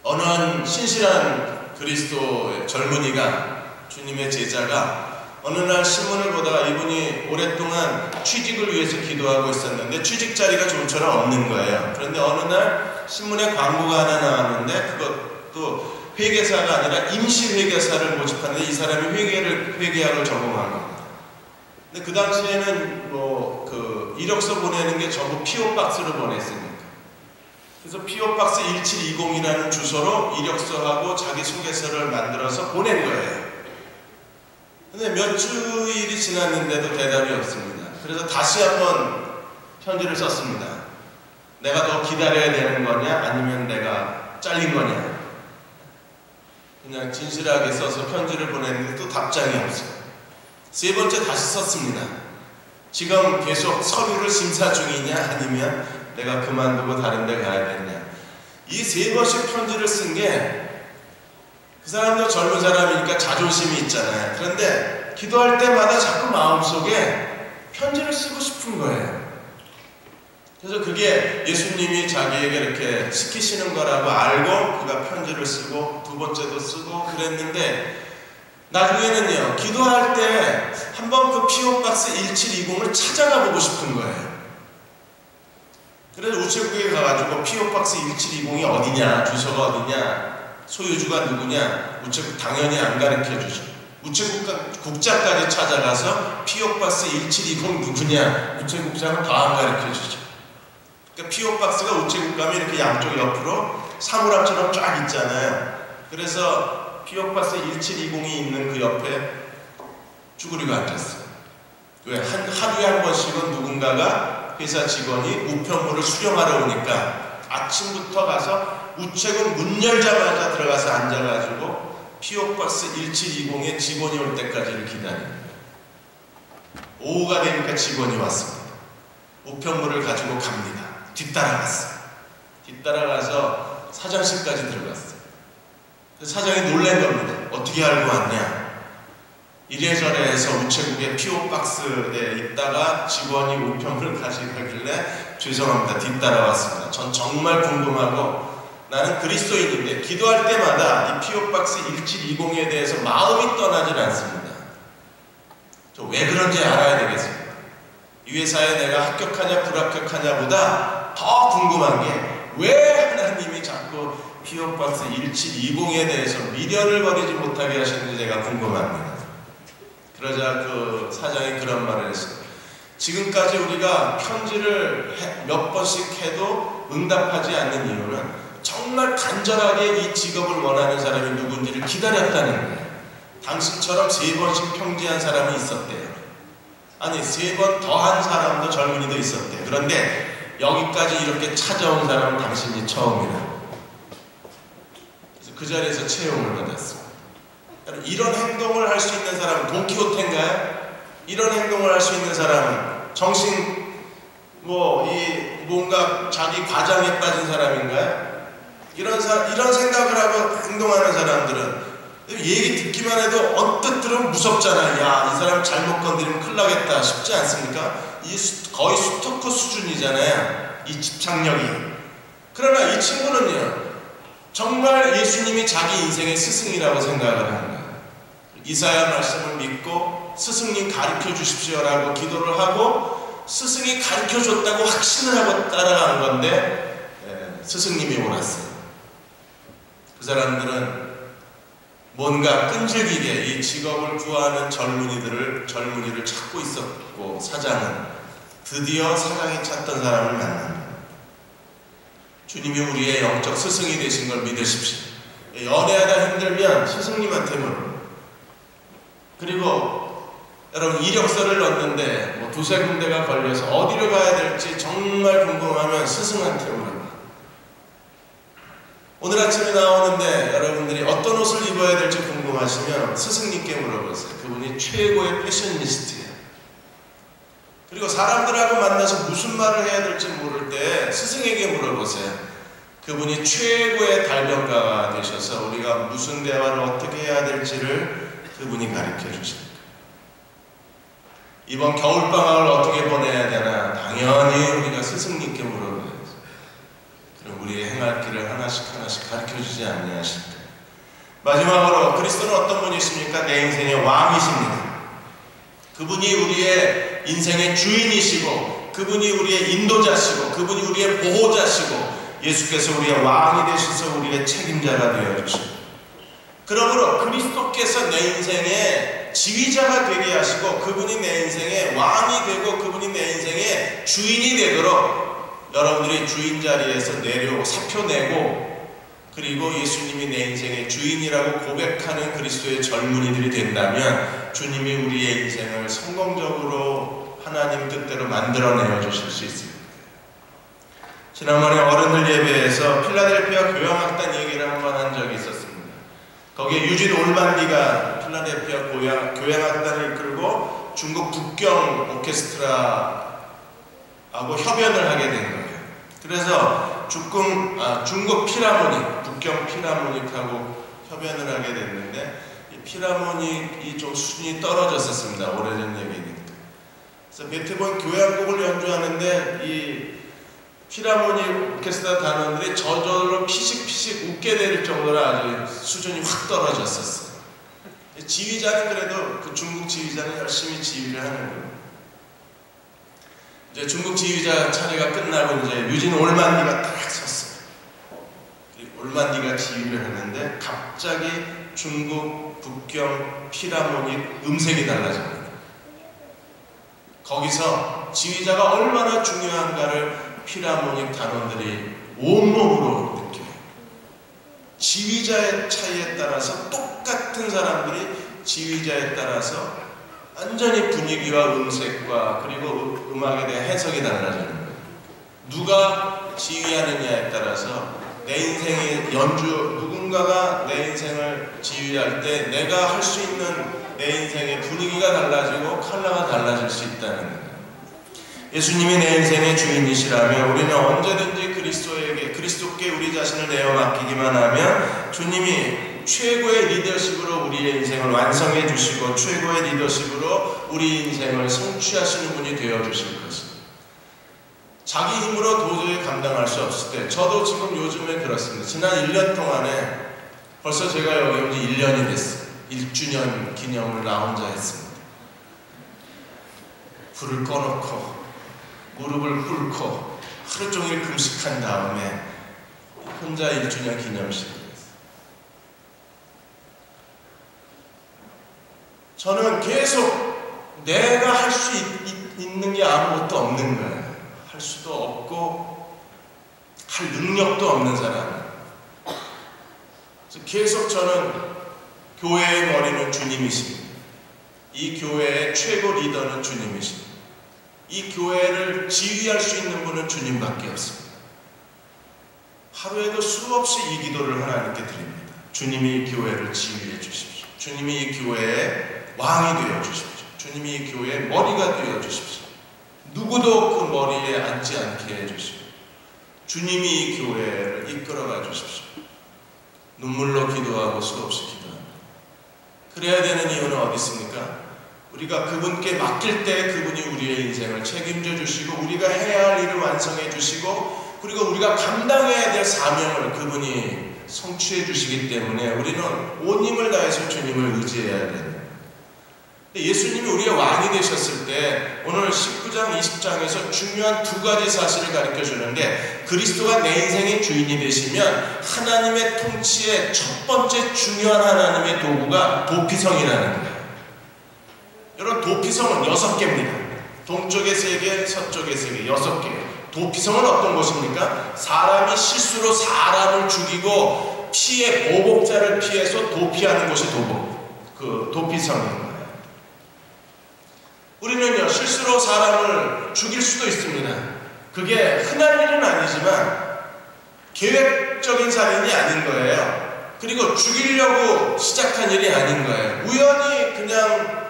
어느 한 신실한 그리스도 젊은이가 주님의 제자가 어느 날 신문을 보다가 이분이 오랫동안 취직을 위해서 기도하고 있었는데 취직 자리가 좀처럼 없는 거예요. 그런데 어느 날 신문에 광고가 하나 나왔는데 그것도 회계사가 아니라 임시회계사를 모집하는데 이 사람이 회계학을 전공한 겁니다. 근데 그 당시에는 그 이력서 보내는 게 전부 피오박스로 보냈으니까. 그래서 피오박스 1720이라는 주소로 이력서하고 자기소개서를 만들어서 보낸 거예요. 근데 몇 주일이 지났는데도 대답이 없습니다. 그래서 다시 한번 편지를 썼습니다. 내가 더 기다려야 되는 거냐 아니면 내가 잘린 거냐. 그냥 진실하게 써서 편지를 보냈는데 또 답장이 없어요. 세 번째 다시 썼습니다. 지금 계속 서류를 심사 중이냐 아니면 내가 그만두고 다른 데 가야 되냐. 이 세 번씩 편지를 쓴 게 그 사람도 젊은 사람이니까 자존심이 있잖아요. 그런데 기도할 때마다 자꾸 마음속에 편지를 쓰고 싶은 거예요. 그래서 그게 예수님이 자기에게 이렇게 시키시는 거라고 알고 그가 편지를 쓰고 두 번째도 쓰고 그랬는데 나중에는요, 기도할 때 한번 그 피오박스 1720을 찾아가 보고 싶은 거예요. 그래서 우체국에 가가지고 피오박스 1720이 어디냐, 주소가 어디냐, 소유주가 누구냐, 우체국 당연히 안 가르쳐 주죠. 우체국 국장까지 찾아가서 피오박스 1720 누구냐, 우체국장은 더 안 가르쳐 주죠. 그러니까 피오박스가 우체국 가면 이렇게 양쪽 옆으로 사물함처럼 쫙 있잖아요. 그래서 피오박스 1720이 있는 그 옆에 쭈그리고 앉았어요. 왜? 하루에 한 번씩은 누군가가 회사 직원이 우편물을 수령하러 오니까 아침부터 가서 우체국 문 열자마자 들어가서 앉아가지고 피오박스 1720의 직원이 올 때까지를 기다립니다. 오후가 되니까 직원이 왔습니다. 우편물을 가지고 갑니다. 뒤따라갔어요. 뒤따라가서 사장실까지 들어갔어요. 사장이 놀란 겁니다. 어떻게 알고 왔냐? 이래저래 해서 우체국의 피오박스에 있다가 직원이 우편물을 가져가길래 죄송합니다. 뒤따라왔습니다. 전 정말 궁금하고 나는 그리스도인인데 기도할 때마다 이 피오박스 1720에 대해서 마음이 떠나질 않습니다. 저 왜 그런지 알아야 되겠습니다. 이 회사에 내가 합격하냐 불합격하냐보다 더 궁금한 게 왜 하나님이 자꾸 피오박스 1720에 대해서 미련을 버리지 못하게 하시는지 제가 궁금합니다. 그러자 그 사장이 그런 말을 했어요. 지금까지 우리가 편지를 몇 번씩 해도 응답하지 않는 이유는 정말 간절하게 이 직업을 원하는 사람이 누군지를 기다렸다는 거예요. 당신처럼 3번씩 평지한 사람이 있었대요. 아니 3번 더한 사람도 젊은이도 있었대요. 그런데 여기까지 이렇게 찾아온 사람은 당신이 처음이다. 그래서 그 자리에서 채용을 받았습니다. 이런 행동을 할 수 있는 사람은 돈키호테인가요? 이런 행동을 할 수 있는 사람은 정신 뭔가 자기 과장에 빠진 사람인가요? 이런 생각을 하고 행동하는 사람들은 얘기 듣기만 해도 언뜻 들으면 무섭잖아요. 야, 이 사람 잘못 건드리면 큰일 나겠다 싶지 않습니까? 거의 스토커 수준이잖아요. 이 집착력이. 그러나 이 친구는요, 정말 예수님이 자기 인생의 스승이라고 생각을 하는 거예요. 이사야 말씀을 믿고 스승님 가르쳐 주십시오라고 기도를 하고 스승이 가르쳐 줬다고 확신을 하고 따라간 건데 스승님이 옳았어요. 그 사람들은 뭔가 끈질기게 이 직업을 구하는 젊은이를 찾고 있었고, 사장은 드디어 사장이 찾던 사람을 만납니다. 주님이 우리의 영적 스승이 되신 걸 믿으십시오. 연애하다 힘들면 스승님한테 물어요. 그리고 여러분 이력서를 넣는데 2-3군데가 걸려서 어디로 가야 될지 정말 궁금하면 스승한테 물어요. 오늘 아침에 나오는데 여러분들이 어떤 옷을 입어야 될지 궁금하시면 스승님께 물어보세요. 그분이 최고의 패셔니스트예요. 그리고 사람들하고 만나서 무슨 말을 해야 될지 모를 때 스승에게 물어보세요. 그분이 최고의 달변가가 되셔서 우리가 무슨 대화를 어떻게 해야 될지를 그분이 가르쳐 주십니다. 이번 겨울방학을 어떻게 보내야 되나 당연히 우리가 스승님께 물어봐야죠. 그럼 우리의 행할 길을 하나씩 가르쳐 주지 아니하실까. 마지막으로 그리스도는 어떤 분이십니까? 내 인생의 왕이십니다. 그분이 우리의 인생의 주인이시고 그분이 우리의 인도자시고 그분이 우리의 보호자시고 예수께서 우리의 왕이 되셔서 우리의 책임자가 되어주시고, 그러므로 그리스도께서 내 인생의 지휘자가 되게 하시고 그분이 내 인생의 왕이 되고 그분이 내 인생의 주인이 되도록 여러분들이 주인 자리에서 사표내고, 그리고 예수님이 내 인생의 주인이라고 고백하는 그리스도의 젊은이들이 된다면 주님이 우리의 인생을 성공적으로 하나님 뜻대로 만들어내어 주실 수 있습니다. 지난번에 어른들 예배에서 필라델피아 교향악단 얘기를 한번 한 적이 있었습니다. 거기에 유진 올만디가 필라델피아 교향악단을 이끌고 중국 북경 오케스트라하고 협연을 하게 된 거예요. 그래서 중국 피라모닉, 북경 피라모닉하고 협연을 하게 됐는데 이 피라모닉이 좀 수준이 떨어졌었습니다. 오래전 얘기니까. 그래서 베토벤 교향곡을 연주하는데 이 피라모닉 오케스트라 단원들이 저절로 피식피식 웃게 될 정도로 아주 수준이 확 떨어졌었어요. 지휘자는 그래도 그 중국 지휘자는 열심히 지휘를 하는 거예요. 이제 중국 지휘자 차례가 끝나고 이제 유진 올만디가 딱 섰어요. 올만디가 지휘를 했는데 갑자기 중국 북경 피라모닉 음색이 달라집니다. 거기서 지휘자가 얼마나 중요한가를 피라모닉 단원들이 온몸으로 느껴요. 지휘자의 차이에 따라서 똑같은 사람들이 지휘자에 따라서 완전히 분위기와 음색과 그리고 음악에 대한 해석이 달라지는 거예요. 누가 지휘하느냐에 따라서 내 인생의 누군가가 내 인생을 지휘할 때 내가 할 수 있는 내 인생의 분위기가 달라지고 컬러가 달라질 수 있다는 거예요. 예수님이 내 인생의 주인이시라면 우리는 언제든지 그리스도께 우리 자신을 내어 맡기기만 하면 주님이 최고의 리더십으로 우리의 인생을 완성해 주시고 최고의 리더십으로 우리 인생을 성취하시는 분이 되어 주실 것입니다. 자기 힘으로 도저히 감당할 수 없을 때, 저도 지금 요즘에 그렇습니다. 지난 1년 동안에 벌써 제가 여기 온 지 1년이 됐어요. 1주년 기념을 나 혼자 했습니다. 불을 꺼놓고 무릎을 꿇고 하루 종일 금식한 다음에 혼자 1주년 기념식을 했어요. 저는 계속 내가 할 수 있는 게 아무것도 없는 거예요. 할 수도 없고 할 능력도 없는 사람. 계속 저는 교회의 머리는 주님이십니다. 이 교회의 최고 리더는 주님이십니다. 이 교회를 지휘할 수 있는 분은 주님밖에 없습니다. 하루에도 수없이 이 기도를 하나님께 드립니다. 주님이 이 교회를 지휘해 주십시오. 주님이 이 교회의 왕이 되어 주십시오. 주님이 이 교회의 머리가 되어 주십시오. 누구도 그 머리에 앉지 않게 해 주십시오. 주님이 이 교회를 이끌어가 주십시오. 눈물로 기도하고 수없이 기도합니다. 그래야 되는 이유는 어디 있습니까? 우리가 그분께 맡길 때 그분이 우리의 인생을 책임져 주시고 우리가 해야 할 일을 완성해 주시고 그리고 우리가 감당해야 될 사명을 그분이 성취해 주시기 때문에 우리는 온 힘을 다해서 주님을 의지해야 됩니다. 예수님이 우리의 왕이 되셨을 때 오늘 19장, 20장에서 중요한 두 가지 사실을 가르쳐 주는데 그리스도가 내 인생의 주인이 되시면 하나님의 통치의 첫 번째 중요한 하나님의 도구가 도피성이라는 거예요. 여러분, 도피성은 6개입니다. 동쪽의 3개, 서쪽의 3개, 6개예요. 도피성은 어떤 곳입니까? 사람이 실수로 사람을 죽이고 피해 보복자를 피해서 도피하는 곳이 도피성인 거예요. 우리는요, 실수로 사람을 죽일 수도 있습니다. 그게 흔한 일은 아니지만 계획적인 살인이 아닌 거예요. 그리고 죽이려고 시작한 일이 아닌 거예요. 우연히 그냥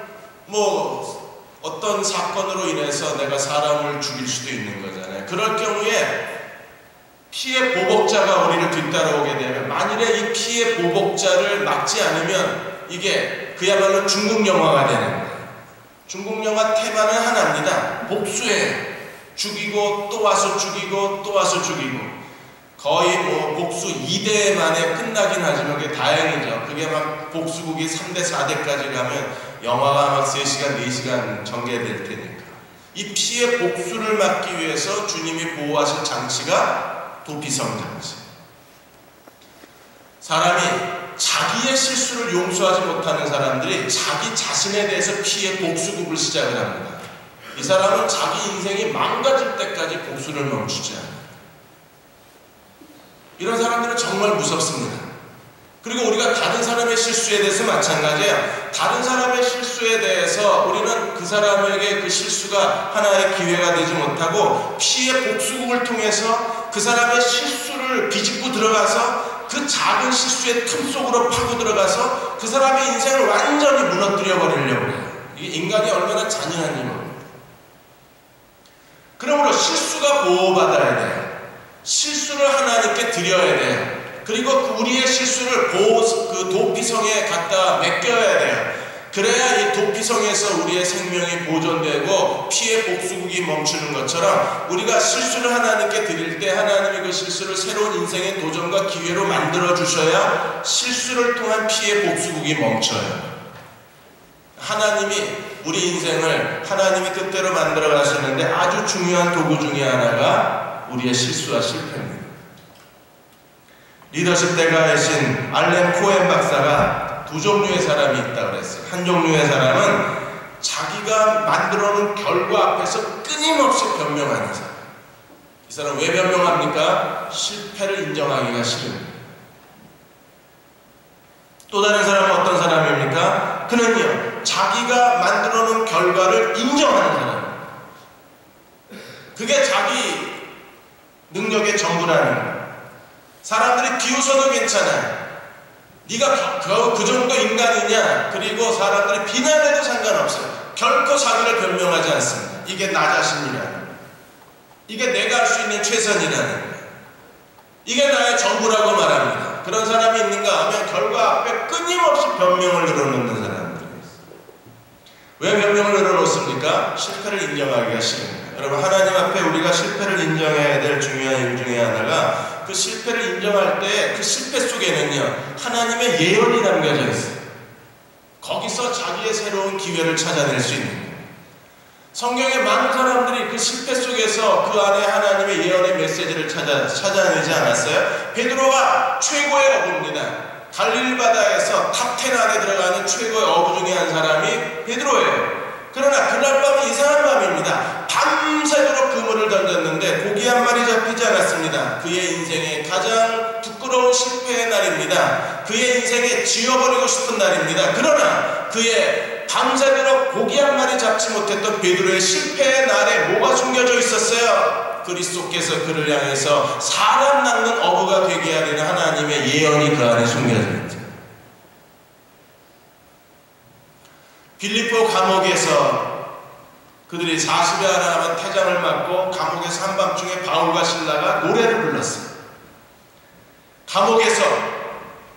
어떤 사건으로 인해서 내가 사람을 죽일 수도 있는 거잖아요. 그럴 경우에 피해 보복자가 우리를 뒤따라오게 되면 만일에 이 피해 보복자를 막지 않으면 이게 그야말로 중국 영화가 되는 거예요. 중국 영화 테마는 하나입니다. 복수예요. 죽이고 또 와서 죽이고 또 와서 죽이고 거의 복수 2대 만에 끝나긴 하지만 그게 다행이죠. 그게 막 복수국이 3대 4대까지 가면 영화가 막 3시간 4시간 전개될 테니까 이 피해 복수를 막기 위해서 주님이 보호하신 장치가 도피성 장치. 사람이 자기의 실수를 용서하지 못하는 사람들이 자기 자신에 대해서 피해 복수국을 시작을 합니다. 이 사람은 자기 인생이 망가질 때까지 복수를 멈추지 않아요. 이런 사람들은 정말 무섭습니다. 그리고 우리가 다른 사람의 실수에 대해서 마찬가지예요. 다른 사람의 실수에 대해서 우리는 그 사람에게 그 실수가 하나의 기회가 되지 못하고 피해 복수국을 통해서 그 사람의 실수를 비집고 들어가서 그 작은 실수의 틈 속으로 파고 들어가서 그 사람의 인생을 완전히 무너뜨려 버리려고 해요. 이게 인간이 얼마나 잔인한 일입니까? 그러므로 실수가 보호받아야 돼요. 실수를 하나님께 드려야 돼요. 그리고 우리의 실수를 그 도피성에 갖다 맡겨야 돼요. 그래야 이 도피성에서 우리의 생명이 보존되고 피해 복수국이 멈추는 것처럼 우리가 실수를 하나님께 드릴 때 하나님이 그 실수를 새로운 인생의 도전과 기회로 만들어 주셔야 실수를 통한 피해 복수국이 멈춰요. 하나님이 우리 인생을 하나님이 뜻대로 만들어 가시는데 아주 중요한 도구 중에 하나가 우리의 실수와 실패입니다. 리더십 대가이신 알렌 코엔 박사가 두 종류의 사람이 있다고 그랬어요. 한 종류의 사람은 자기가 만들어 놓은 결과 앞에서 끊임없이 변명하는 사람. 이 사람 왜 변명합니까? 실패를 인정하기가 싫습니다. 또 다른 사람은 어떤 사람입니까? 그는요, 자기가 만들어 놓은 결과를 인정하는 사람. 그게 자기 능력의 전부라는 거예요. 사람들이 비웃어도 괜찮아요. 네가 그 정도 인간이냐? 그리고 사람들이 비난해도 상관없어요. 결코 자기를 변명하지 않습니다. 이게 나 자신이라는 거예요. 이게 내가 할 수 있는 최선이라는 거예요. 이게 나의 전부라고 말합니다. 그런 사람이 있는가 하면 결과 앞에 끊임없이 변명을 늘어놓는 사람들이 있어요. 왜 변명을 늘어놓습니까? 실패를 인정하기가 싫습니다. 여러분, 하나님 앞에 우리가 실패를 인정해야 될 중요한 일 중에 하나가 그 실패를 인정할 때 그 실패 속에는요, 하나님의 예언이 담겨져 있어요. 거기서 자기의 새로운 기회를 찾아낼 수 있는 거예요. 성경에 많은 사람들이 그 실패 속에서 그 안에 하나님의 예언의 메시지를 찾아내지 않았어요? 베드로가 최고의 어부입니다. 갈릴리 바다에서 탑 10 안에 들어가는 최고의 어부 중에 한 사람이 베드로예요. 그러나 그날 밤은 이상한 밤입니다. 밤새도록 그물을 던졌는데 고기 한 마리 잡히지 않았습니다. 그의 인생의 가장 부끄러운 실패의 날입니다. 그의 인생에 지워버리고 싶은 날입니다. 그러나 그의 밤새도록 고기 한 마리 잡지 못했던 베드로의 실패의 날에 뭐가 숨겨져 있었어요? 그리스도께서 그를 향해서 사람 낚는 어부가 되게 하려는 하나님의 예언이 그 안에 숨겨져 있죠. 빌립보 감옥에서 그들이 40여 하나 남은 태장을 맞고 감옥에서 한밤중에 바울과 실라가 노래를 불렀어요. 감옥에서,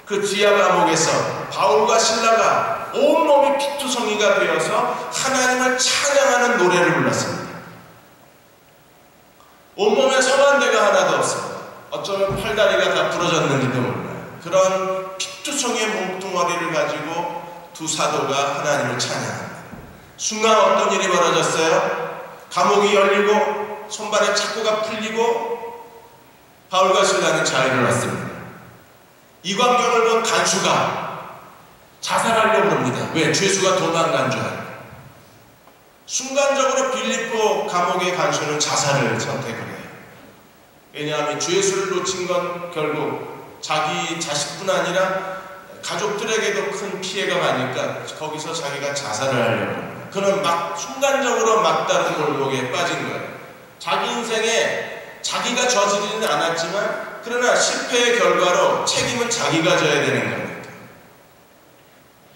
그 지하 감옥에서 바울과 실라가 온몸이 피투성이가 되어서 하나님을 찬양하는 노래를 불렀습니다. 온몸에 성한대가 하나도 없습니다. 어쩌면 팔다리가 다 부러졌는지도 몰라요. 그런 피투성이의 몸뚱어리를 가지고 두 사도가 하나님을 찬양합니다. 순간 어떤 일이 벌어졌어요? 감옥이 열리고 손발에 착고가 풀리고 바울과 실라는 자유를 얻습니다. 이 광경을 본 간수가 자살하려고 합니다. 왜? 죄수가 도망간 줄 알고. 순간적으로 빌립보 감옥의 간수는 자살을 선택을 해요. 왜냐하면 죄수를 놓친 건 결국 자기 자식뿐 아니라 가족들에게도 큰 피해가 가니까 거기서 자기가 자살을 하려고 합니다. 그는 막 순간적으로 막다른 골목에 빠진 거예요. 자기 인생에 자기가 저지르지는 않았지만 그러나 실패의 결과로 책임은 자기가 져야 되는 겁니다.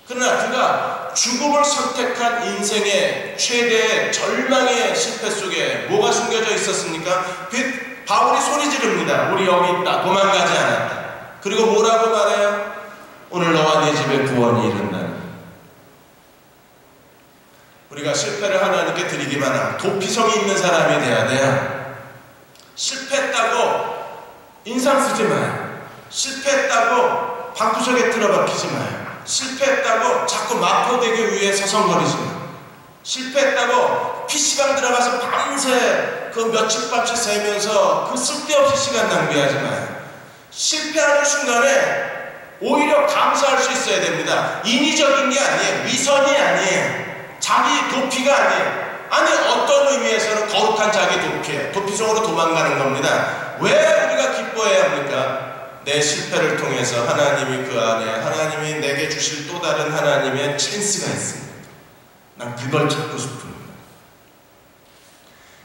그러나 그가 죽음을 선택한 인생의 최대의 절망의 실패 속에 뭐가 숨겨져 있었습니까? 바울이 소리 지릅니다. 우리 여기 있다. 도망가지 않았다. 그리고 뭐라고 말해요? 오늘 너와 네 집에 구원이 이른다는. 우리가 실패를 하나님께 드리기만 하면 도피성이 있는 사람이 돼야 돼요. 실패했다고 인상 쓰지 마요. 실패했다고 방구석에 틀어박히지 마요. 실패했다고 자꾸 마포대교 위에 서성거리지 마요. 실패했다고 PC방 들어가서 밤새 그 며칠 밤새 새면서 그 쓸데없이 시간 낭비하지 마요. 실패하는 순간에 오히려 감사할 수 있어야 됩니다. 인위적인 게 아니에요. 위선이 아니에요. 자기 도피가 아니에요. 아니 어떤 의미에서는 거룩한 자기 도피예요. 도피성으로 도망가는 겁니다. 왜 우리가 기뻐해야 합니까? 내 실패를 통해서 하나님이 그 안에 하나님이 내게 주실 또 다른 하나님의 찬스가 있습니다. 난 그걸 찾고 싶습니다.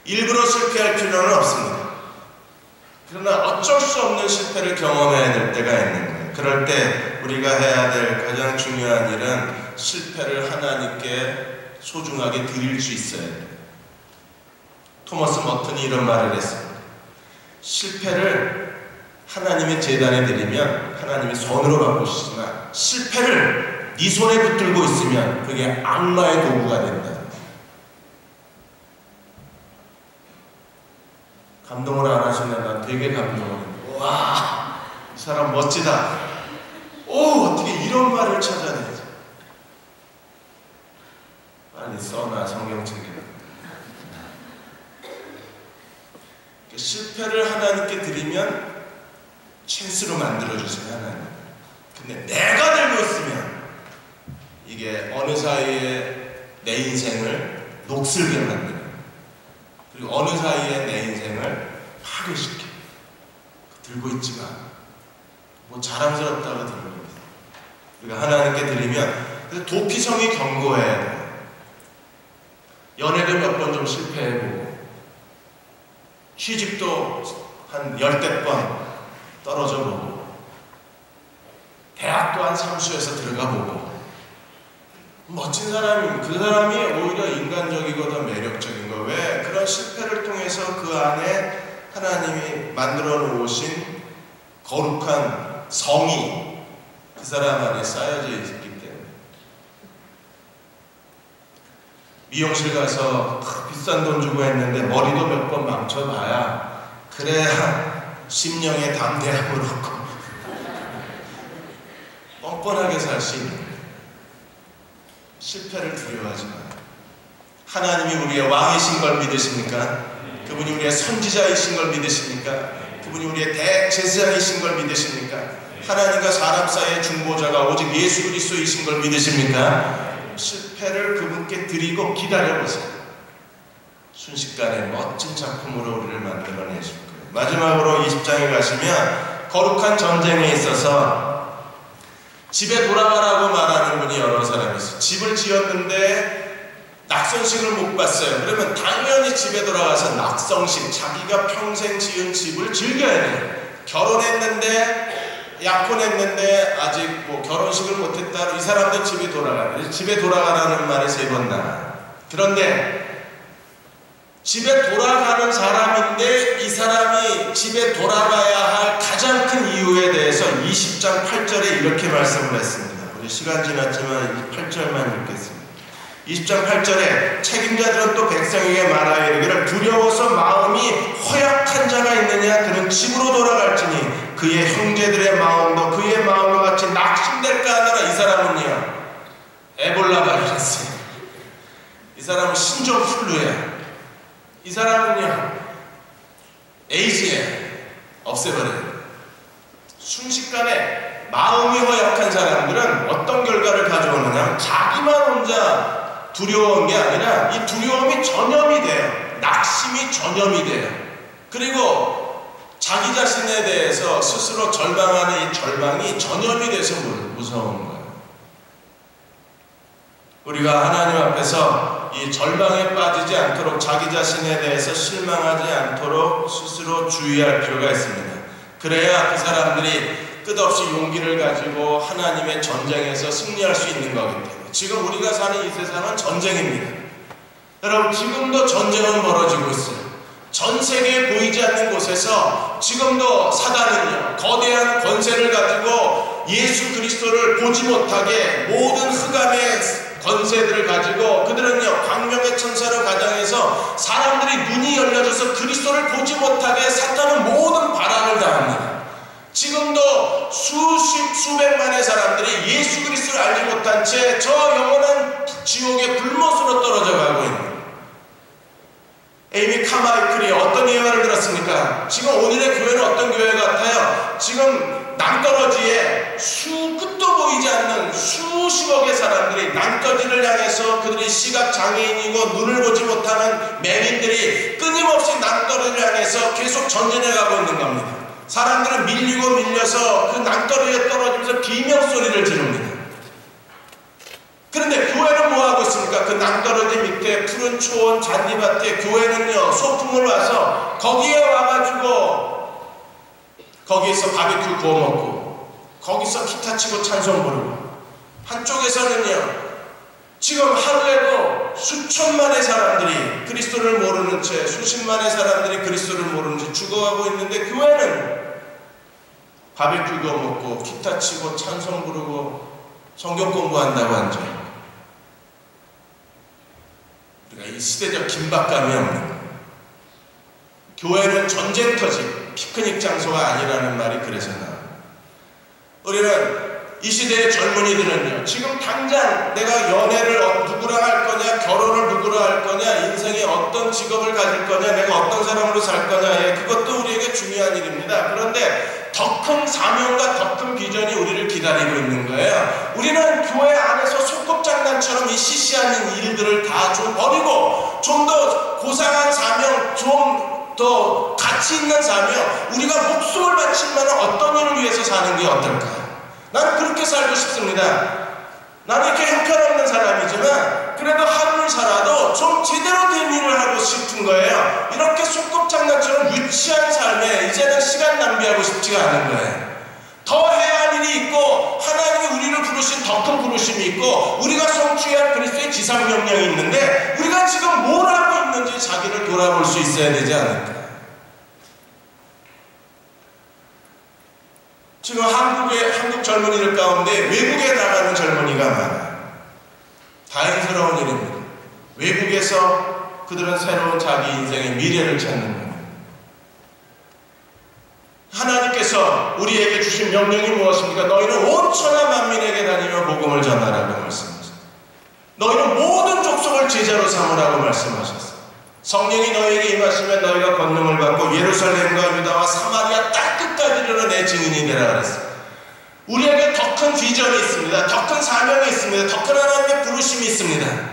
일부러 실패할 필요는 없습니다. 그러나 어쩔 수 없는 실패를 경험해야 될 때가 있는 거예요. 그럴 때 우리가 해야 될 가장 중요한 일은 실패를 하나님께 소중하게 드릴 수 있어야 돼요. 토머스 머튼이 이런 말을 했습니다. 실패를 하나님의 제단에 드리면 하나님이 손으로 바꾸시지만 실패를 네 손에 붙들고 있으면 그게 악마의 도구가 된다. 감동을 안 하시면 난 되게 감동을 해요. 와, 이 사람 멋지다. 오, 어떻게 이런 말을 찾아내지? 빨리 써놔 성경책에. 실패를 하나님께 드리면 찬스로 만들어주세요, 하나님. 근데 내가 들고 있으면 이게 어느 사이에 내 인생을 녹슬게 만드는, 그리고 어느 사이에 내 인생을 파괴시켜. 들고 있지만 뭐 자랑스럽다고 들고 있어. 우리가 하나님께 드리면 도피성이 견고해야 돼요. 연애도 몇 번 좀 실패해보고 취직도 한 10대 번 떨어져 보고 대학도 한 삼수에서 들어가 보고 멋진 사람이, 그 사람이 오히려 인간적이고 더 매력적인 거. 왜? 그런 실패를 통해서 그 안에 하나님이 만들어 놓으신 거룩한 성이 그 사람 안에 쌓여져 있기 때문에. 미용실 가서 비싼 돈 주고 했는데 머리도 몇 번 망쳐봐야 그래야 심령의 담대함을 얻고 뻔뻔하게 살 수 있는 거예요. 실패를 두려워하지 마요. 하나님이 우리의 왕이신 걸 믿으십니까? 그분이 우리의 선지자이신 걸 믿으십니까? 그분이 우리의 대제사장이신 걸 믿으십니까? 하나님과 사람 사이의 중보자가 오직 예수 그리스도이신 걸 믿으십니까? 실패를 그분께 드리고 기다려보세요. 순식간에 멋진 작품으로 우리를 만들어내실 거예요. 마지막으로 20장에 가시면 거룩한 전쟁에 있어서 집에 돌아가라고 말하는 분이 여러 사람이 있어요. 집을 지었는데 낙선식을 못 봤어요. 그러면 당연히 집에 돌아가서 낙성식, 자기가 평생 지은 집을 즐겨야 돼요. 결혼했는데 약혼했는데 아직 뭐 결혼식을 못했다. 이 사람도 집에 돌아가요. 집에 돌아가라는 말이 3번 나와요. 그런데 집에 돌아가는 사람인데 이 사람이 집에 돌아가야 할 가장 큰 이유에 대해서 20장 8절에 이렇게 말씀을 했습니다. 우리 시간 지났지만 8절만 읽겠습니다. 20장 8절에 책임자들은 또 백성에게 말하여 이르기를 두려워서 마음이 허약한 자가 있느냐 그는 집으로 돌아갈지니 그의 형제들의 마음도 그의 마음과 같이 낙심될까 하느라. 이 사람은요 에볼라 바이러스예요. 이 사람은 신종플루예요. 이 사람은요 에이즈예요. 없애버려요. 순식간에 마음이 허약한 사람들은 어떤 결과를 가져오느냐, 자기만 혼자 두려운 게 아니라 이 두려움이 전염이 돼요. 낙심이 전염이 돼요. 그리고 자기 자신에 대해서 스스로 절망하는 이 절망이 전염이 돼서 무서운 거예요. 우리가 하나님 앞에서 이 절망에 빠지지 않도록, 자기 자신에 대해서 실망하지 않도록 스스로 주의할 필요가 있습니다. 그래야 그 사람들이 끝없이 용기를 가지고 하나님의 전쟁에서 승리할 수 있는 거기 때문에. 지금 우리가 사는 이 세상은 전쟁입니다. 여러분, 지금도 전쟁은 벌어지고 있어요. 전 세계에 보이지 않는 곳에서 지금도 사단은요 거대한 권세를 가지고 예수 그리스도를 보지 못하게 모든 흑암의 권세들을 가지고 그들은요 광명의 천사로 가장해서 사람들이 눈이 열려져서 그리스도를 보지 못하게 사탄은 모든 바람을 당합니다. 지금도 수백만의 사람들이 예수 그리스도를 알지 못한 채 저 영원한 지옥의 불못으로 떨어져 가고 있는 거예요. 에이미 카마이클이 어떤 예화를 들었습니까? 지금 오늘의 교회는 어떤 교회 같아요? 지금 낭떠러지에 끝도 보이지 않는 수십억의 사람들이 낭떠러지를 향해서 그들이 시각장애인이고 눈을 보지 못하는 맹인들이 끊임없이 낭떠러지를 향해서 계속 전진해 가고 있는 겁니다. 사람들은 밀리고 밀려서 그 낭떠러지에 떨어지면서 비명소리를 지릅니다. 그런데 교회는 뭐하고 있습니까? 그 낭떠러지 밑에 푸른 초원 잔디밭에 교회는요 소풍을 와서 거기에 와가지고 거기에서 바비큐 구워 먹고 거기서 기타 치고 찬송 부르고, 한쪽에서는요 지금 하루에도 수천만의 사람들이 그리스도를 모르는 채, 수십만의 사람들이 그리스도를 모르는 채 죽어가고 있는데 교회는 바비큐 구워 먹고 기타 치고 찬송 부르고 성경 공부한다고 앉아요. 우리가 이 시대적 긴박감이 없는 거예요. 교회는 전쟁터지 피크닉 장소가 아니라는 말이 그래서 나와요. 우리는 이 시대의 젊은이들은요 지금 당장 내가 연애를 누구랑 할 거냐, 결혼을 누구랑 할 거냐, 인생에 어떤 직업을 가질 거냐, 내가 어떤 사람으로 살 거냐, 그것도 우리에게 중요한 일입니다. 그런데 더 큰 사명과 더 큰 비전이 우리를 기다리고 있는 거예요. 우리는 교회 안에서 소꿉장난처럼 이 시시한 일들을 다 좀 버리고 좀 더 고상한 사명, 좀 더 가치 있는 사명, 우리가 목숨을 바칠 만한 어떤 일을 위해서 사는 게 어떨까요? 나는 그렇게 살고 싶습니다. 나는 이렇게 형편없는 사람이지만 그래도 하루를 살아도 좀 제대로 된 일을 하고 싶은 거예요. 이렇게 소꿉장난처럼 유치한 삶에 이제는 시간 낭비하고 싶지가 않은 거예요. 더 해야 할 일이 있고 하나님이 우리를 부르신 더 큰 부르심이 있고 우리가 성취해야 할 그리스도의 지상명령이 있는데 우리가 지금 뭘 하고 있는지 자기를 돌아볼 수 있어야 되지 않을까. 지금 한국 젊은이들 가운데 외국에 나가는 젊은이가 많아요. 다행스러운 일입니다. 외국에서 그들은 새로운 자기 인생의 미래를 찾는 거예요. 하나님께서 우리에게 주신 명령이 무엇입니까? 너희는 온 천하 만민에게 다니며 복음을 전하라고 말씀하셨어요. 너희는 모든 족속을 제자로 삼으라고 말씀하셨어요. 성령이 너희에게 임하시면 너희가 권능을 받고 예루살렘과 유다와 사마리아 땅 끝까지 이르러 내 증인이 되라 그랬어요. 우리에게 더 큰 비전이 있습니다. 더 큰 사명이 있습니다. 더 큰 하나님의 부르심이 있습니다.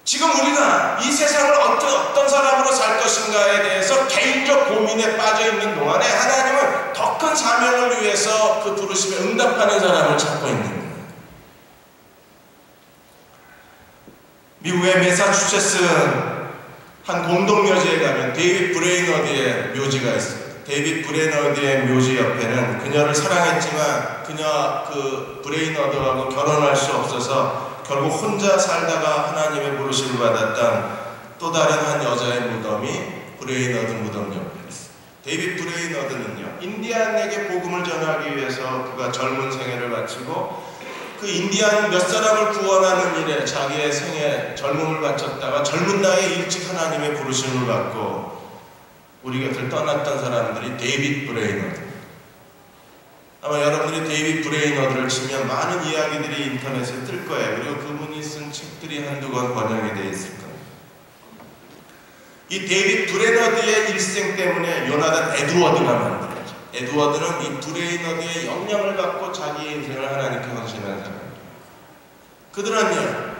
지금 우리가 이 세상을 어떤 사람으로 살 것인가에 대해서 개인적 고민에 빠져 있는 동안에 하나님은 더 큰 사명을 위해서 그 부르심에 응답하는 사람을 찾고 있는 거예요. 미국의 매사추세츠 한 공동묘지에 가면 데이빗 브레이너드의 묘지가 있습니다. 데이빗 브레이너드의 묘지 옆에는 그녀를 사랑했지만 그녀 그 브레이너드하고 결혼할 수 없어서 결국 혼자 살다가 하나님의 부르심을 받았던 또 다른 한 여자의 무덤이 브레이너드 무덤 옆에 있습니다. 데이빗 브레이너드는요, 인디안에게 복음을 전하기 위해서 그가 젊은 생애를 바치고 그 인디안 몇 사람을 구원하는 일에 자기의 생애 젊음을 바쳤다가 젊은 나이에 일찍 하나님의 부르심을 받고 우리 곁을 떠났던 사람들이 데이빗 브레이너드. 아마 여러분들이 데이빗 브레이너드를 치면 많은 이야기들이 인터넷에 뜰 거예요. 그리고 그분이 쓴 책들이 한두 권 번역이 되어 있을 거예요. 이 데이빗 브레이너드의 일생 때문에 요나단 에드워드가 만들어졌죠. 에드워드는 이 브레이너드의 영향을 받고 자기의 인생을 하나님께 헌신한 사람. 그들은요,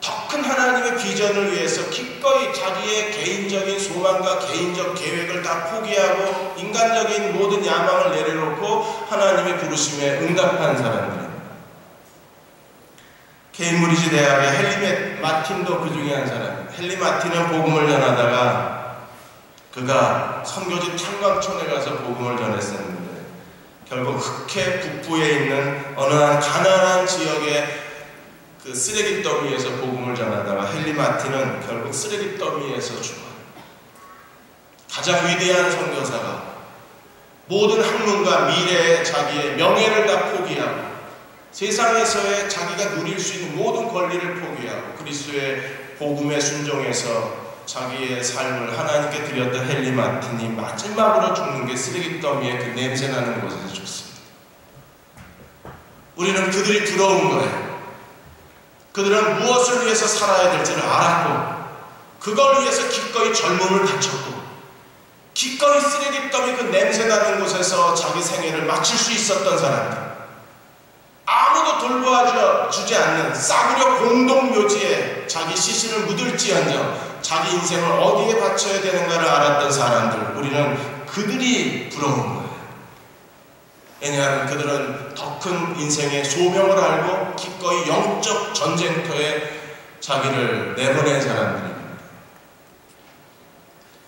더 큰 하나님의 비전을 위해서 기꺼이 자기의 개인적인 소망과 개인적 계획을 다 포기하고 인간적인 모든 야망을 내려놓고 하나님의 부르심에 응답한 사람들입니다. 케임브리지 대학의 헨리 마틴도 그 중에 한 사람. 헨리 마틴은 복음을 전하다가 그가 선교지 탄광촌에 가서 복음을 전했었는데 결국 흑해 북부에 있는 어느 한 가난한 지역의 그 쓰레기 더미에서 복음을 전하다가 헨리 마틴은 결국 쓰레기 더미에서 죽어요. 가장 위대한 선교사가 모든 학문과 미래에 자기의 명예를 다 포기하고 세상에서의 자기가 누릴 수 있는 모든 권리를 포기하고 그리스도의 복음에 순종해서 자기의 삶을 하나님께 드렸던 헨리 마틴이 마지막으로 죽는 게 쓰레기 더미에 그 냄새나는 곳에서 죽습니다. 우리는 그들이 부러운 거예요. 그들은 무엇을 위해서 살아야 될지를 알았고 그걸 위해서 기꺼이 젊음을 바쳤고 기꺼이 쓰레기 더미 그 냄새나는 곳에서 자기 생애를 마칠 수 있었던 사람들, 아무도 돌보아주지 않는 싸구려 공동묘지에 자기 시신을 묻을지언정 자기 인생을 어디에 바쳐야 되는가를 알았던 사람들, 우리는 그들이 부러운 거예요. 왜냐하면 그들은 더 큰 인생의 소명을 알고 기꺼이 영적 전쟁터에 자기를 내보낸 사람들입니다.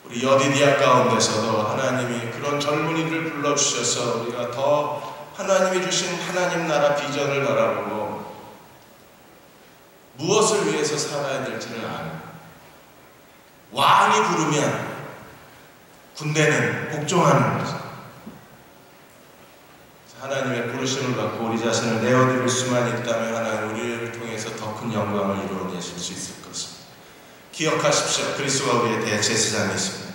우리 여디디아 가운데서도 하나님이 그런 젊은이들을 불러주셔서 우리가 더 하나님이 주신 하나님 나라 비전을 바라보고 무엇을 위해서 살아야 될지를 아는, 왕이 부르면 군대는 복종하는 거죠. 하나님의 부르심을 받고 우리 자신을 내어드릴 수만 있다면 하나님 우리를 통해서 더 큰 영광을 이루어내실 수 있을 것입니다. 기억하십시오. 그리스도가 우리의 대제사장이십니다.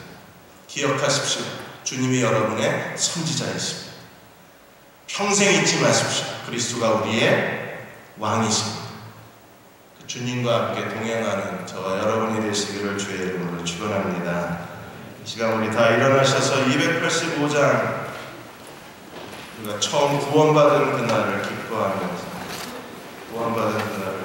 기억하십시오. 주님이 여러분의 선지자이십니다. 평생 잊지 마십시오. 그리스도가 우리의 왕이십니다. 그 주님과 함께 동행하는 저와 여러분이 되시기를 주의 이름으로 축원합니다. 이 시간 우리 다 일어나셔서 285장 우리가 처음 구원받은 그날을 기뻐하면서 구원받은 그날을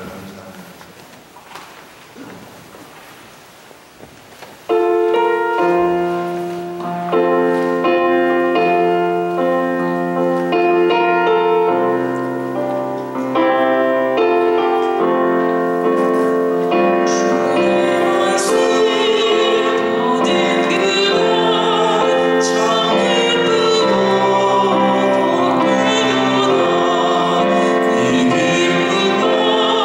이 길을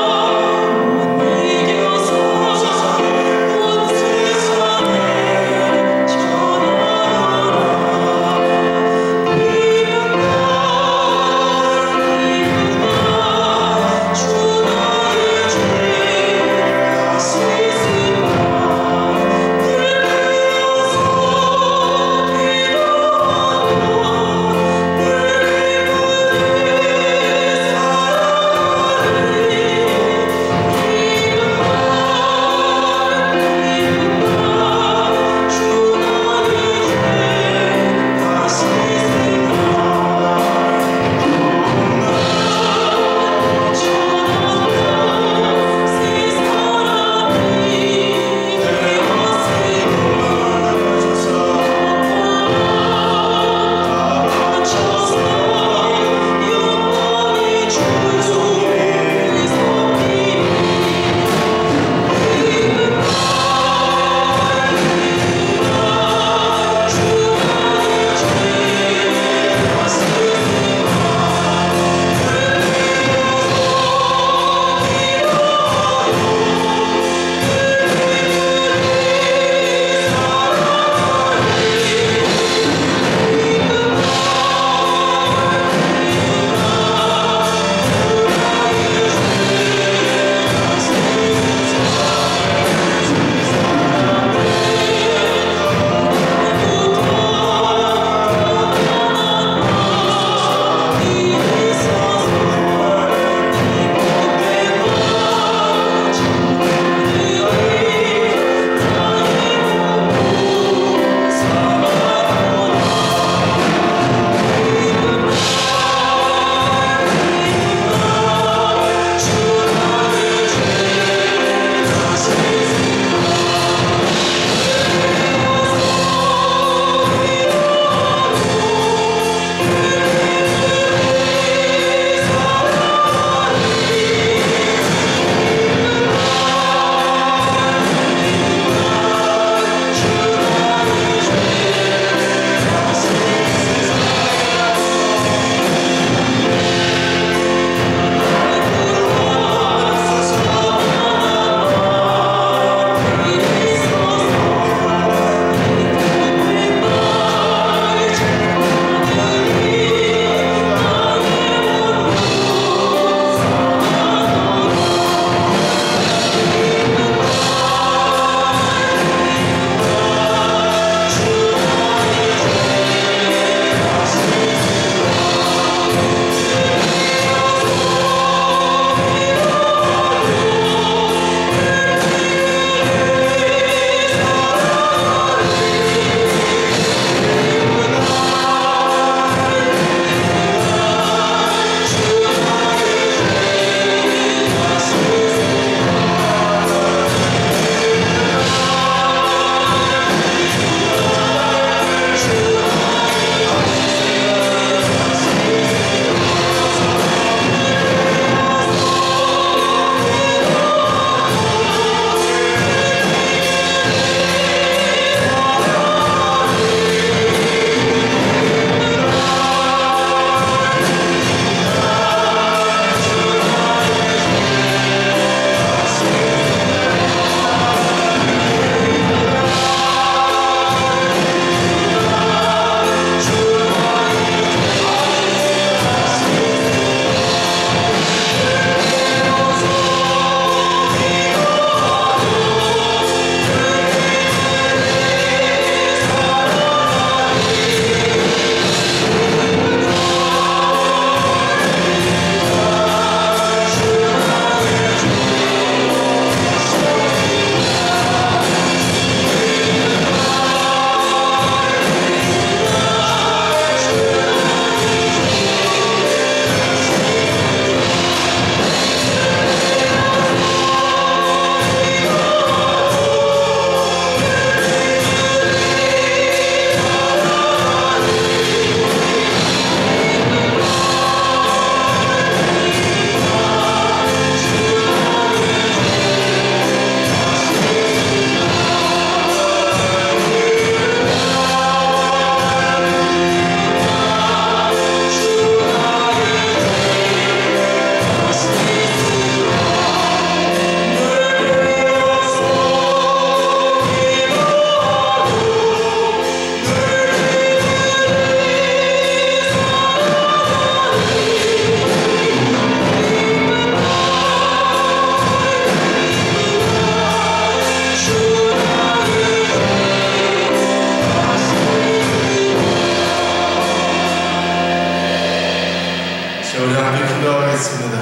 기도하겠습니다.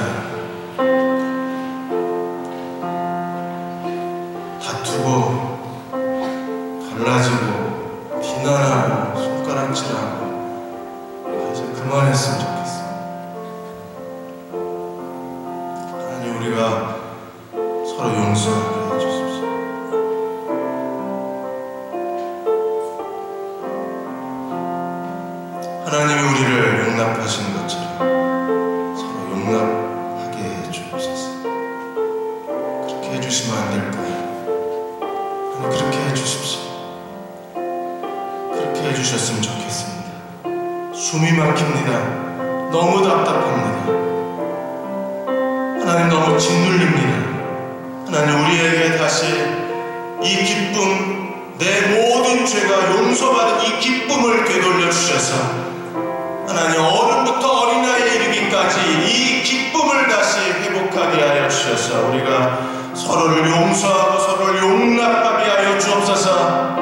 다투고 갈라지고 비난하고 손가락질하고 이제 그만했으면 좋겠습니다. 하나님, 우리가 서로 용서하게 해주십시오. 하나님이 우리를 용납하신 것처럼 서로 용납하게 해주옵소서. 그렇게 해주시면 안 될까요? 아니, 그렇게 해주십시오. 그렇게 해주셨으면 좋겠습니다. 숨이 막힙니다. 너무 답답합니다. 하나님, 너무 짓눌립니다. 하나님, 우리에게 다시 이 기쁨, 내 모든 죄가 용서받은 이 기쁨을 되돌려 주셔서 하나님, 어른부터 어린아이에 이르기까지 이 기쁨을 다시 회복하게 하여 주셔서 우리가 서로를 용서하고 서로를 용납하게 하여 주옵소서.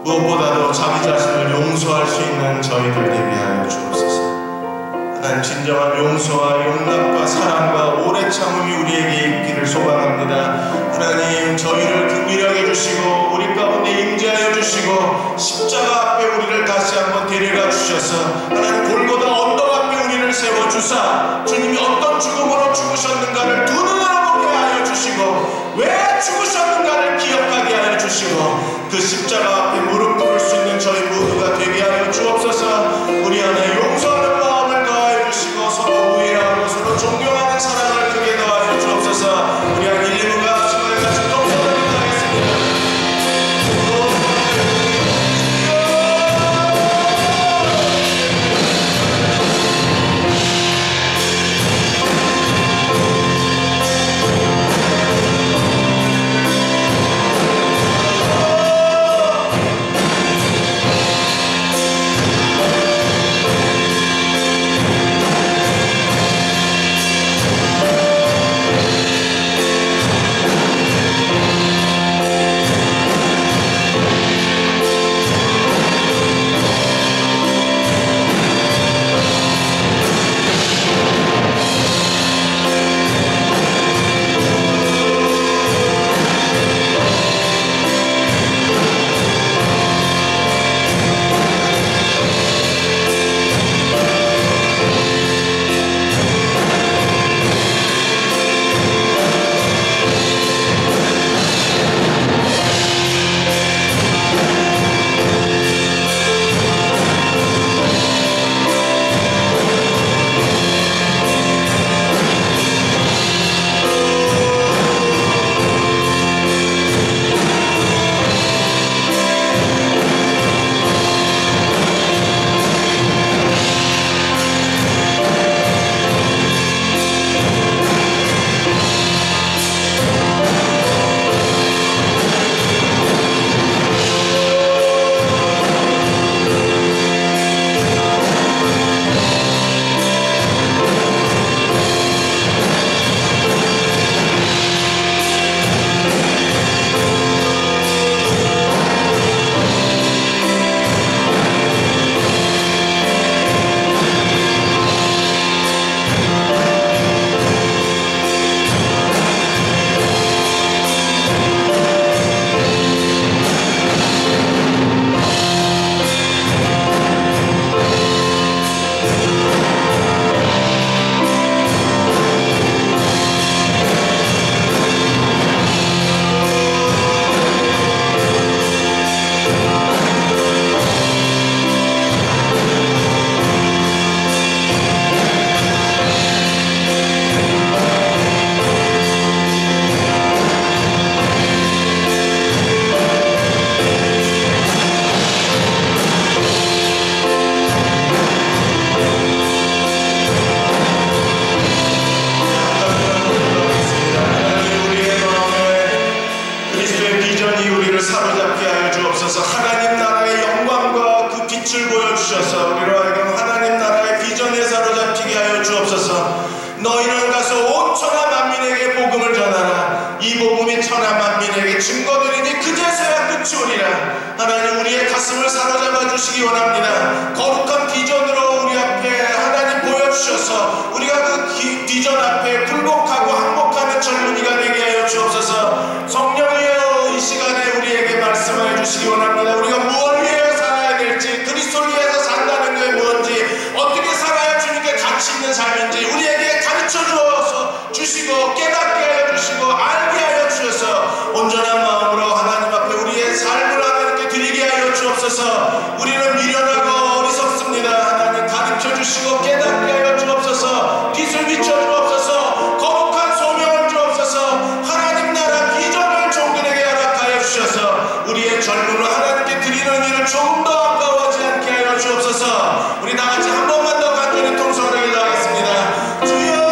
무엇보다도 자기 자신을 용서할 수 있는 저희들 되게 하여 주옵소서. 하나님, 진정한 용서와 용납과 사랑과 오래 참음이 우리에게 있기를 소망합니다. 하나님, 저희를 긍휼하게 주시고 우리 가운데 임재하여 주시고 십자가 앞에 우리를 다시 한번 데려가 주셔서 하나님, 골고다 언덕 앞에 우리를 세워주사 주님이 어떤 죽음으로 죽으셨는가를 두 눈으로 보게 하여 주시고 왜 죽으셨는가를 기억하게 하여 주시고 그 십자가 앞에 무릎 꿇을 수 있는 저희 모두가 되게 하여 주옵소서. 우리 안에 용서하는 마음을 더하여 주시고 서로 우애하고 서로 존경하는 사랑을 크게 더하여 주옵소서. 우리 한 1, 2분간 합심을 같이 동서를 기도하겠습니다. 너희는 가서 온 천하 만민에게 복음을 전하라. 이 복음이 천하 만민에게 증거되리니 그제서야 끝이 오리라. 하나님, 우리의 가슴을 사로잡아 주시기 원합니다. 거룩한 비전으로 우리 앞에 하나님 보여주시기 주셔서 우리가 그 비전 앞에 굴복하고 항복하는 젊은이가 되게 하여 주옵소서. 성령이여 이 시간에 우리에게 말씀하여 주시기 원합니다. 우리가 무엇을 위하여 살아야 될지, 그리스도를 위해서 산다는 게 뭔지, 어떻게 살아야 주님께 가치 있는 삶인지 우리에게 가르쳐 주시고 깨닫게 하여 주시고 알게 하여 주셔서 온전한 마음으로 하나님 앞에 우리의 삶을 하나님께 드리게 하여 주옵소서. 우리는 미련하고 어리석습니다. 하나님 가르쳐 주시고 깨닫게 하여 주옵소서. 빛을 비춰 주옵소서. 거룩한 소명을 주옵소서. 하나님 나라 비전을 종들에게 허락하여 주셔서 우리의 젊음을 하나님께 드리는 일을 조금 더 아까워하지 않게 하여 주옵소서. 우리 다 같이 한 번만 더 간절히 통성으로 기도하겠습니다. 주여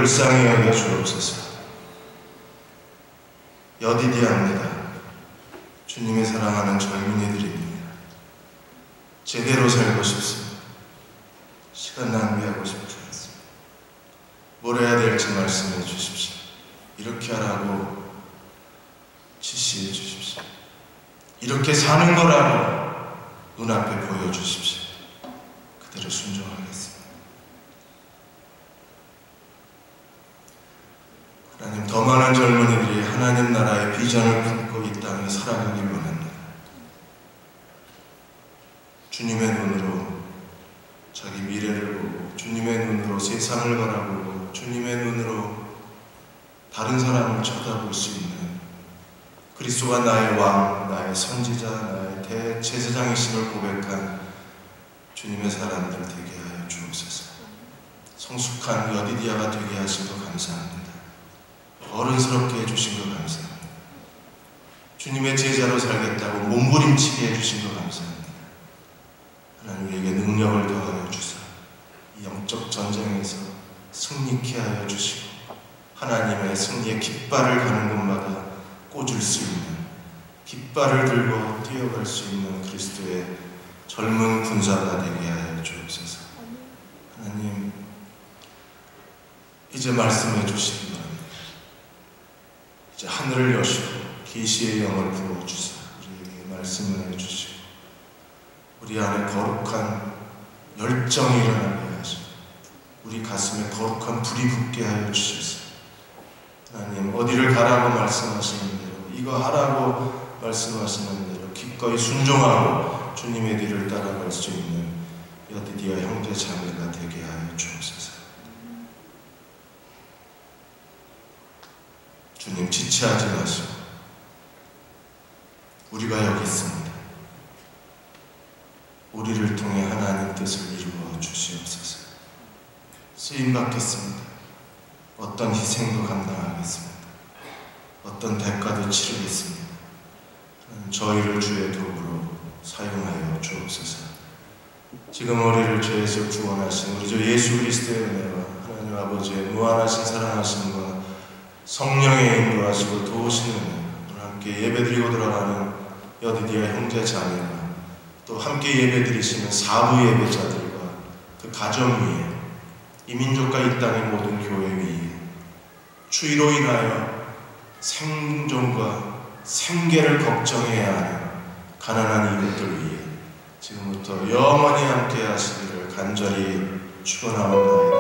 불쌍히 여겨 주옵소서. 여디디아입니다. 주님이 사랑하는 젊은이들입니다. 제대로 살고 싶습니다. 시간 낭비하고 싶지 않습니다. 뭘 해야 될지 말씀해 주십시오. 이렇게 하라고 지시해 주십시오. 이렇게 사는 거라고 눈앞에 보여주십시오. 그대로 순종하겠습니다. 하나님, 더 많은 젊은이들이 하나님 나라의 비전을 품고 이 땅에 살아가길 원합니다. 주님의 눈으로 자기 미래를 보고, 주님의 눈으로 세상을 바라보고, 주님의 눈으로 다른 사람을 쳐다볼 수 있는, 그리스도가 나의 왕, 나의 선지자, 나의 대제사장이심을 고백한 주님의 사람들 되게 하여 주옵소서. 성숙한 여디디아가 되게 하신 것 감사합니다. 어른스럽게 해주신 것 감사합니다. 주님의 제자로 살겠다고 몸부림치게 해주신 것 감사합니다. 하나님, 우리에게 능력을 더하여 주사 이 영적 전쟁에서 승리케 하여 주시고, 하나님의 승리의 깃발을 가는 곳마다 꽂을 수 있는, 깃발을 들고 뛰어갈 수 있는 그리스도의 젊은 군사가 되게 하여 주옵소서. 하나님, 이제 말씀해 주시기 바랍니다. 이제 하늘을 여시고 계시의 영을 부어주사 우리에게 말씀을 해주시고, 우리 안에 거룩한 열정이 일어나게 하시고 우리 가슴에 거룩한 불이 붙게 하여 주셔서 하나님 어디를 가라고 말씀하시는 대로 이거 하라고 말씀하시는 대로 기꺼이 순종하고 주님의 뒤를 따라갈 수 있는 여디디아 형제 자매가 되게 하여 주옵소서. 주님 지체하지 마시고 우리가 여기 있습니다. 우리를 통해 하나님 뜻을 이루어 주시옵소서. 쓰임 받겠습니다. 어떤 희생도 감당하겠습니다. 어떤 대가도 치르겠습니다. 저희를 주의 도구로 사용하여 주옵소서. 지금 우리를 죄에서 구원하신 우리 주 예수 그리스도의 은혜와 하나님 아버지의 무한하신 사랑하심과 성령의 인도하시고 도우시는 오늘 함께 예배드리고 돌아가는 여디디아 형제 자매가 또 함께 예배드리시는 사부 예배자들과 그 가정 위에 이 민족과 이 땅의 모든 교회 위에 추위로 인하여 생존과 생계를 걱정해야 하는 가난한 이웃들 위해 지금부터 영원히 함께 하시기를 간절히 축원하옵나이다.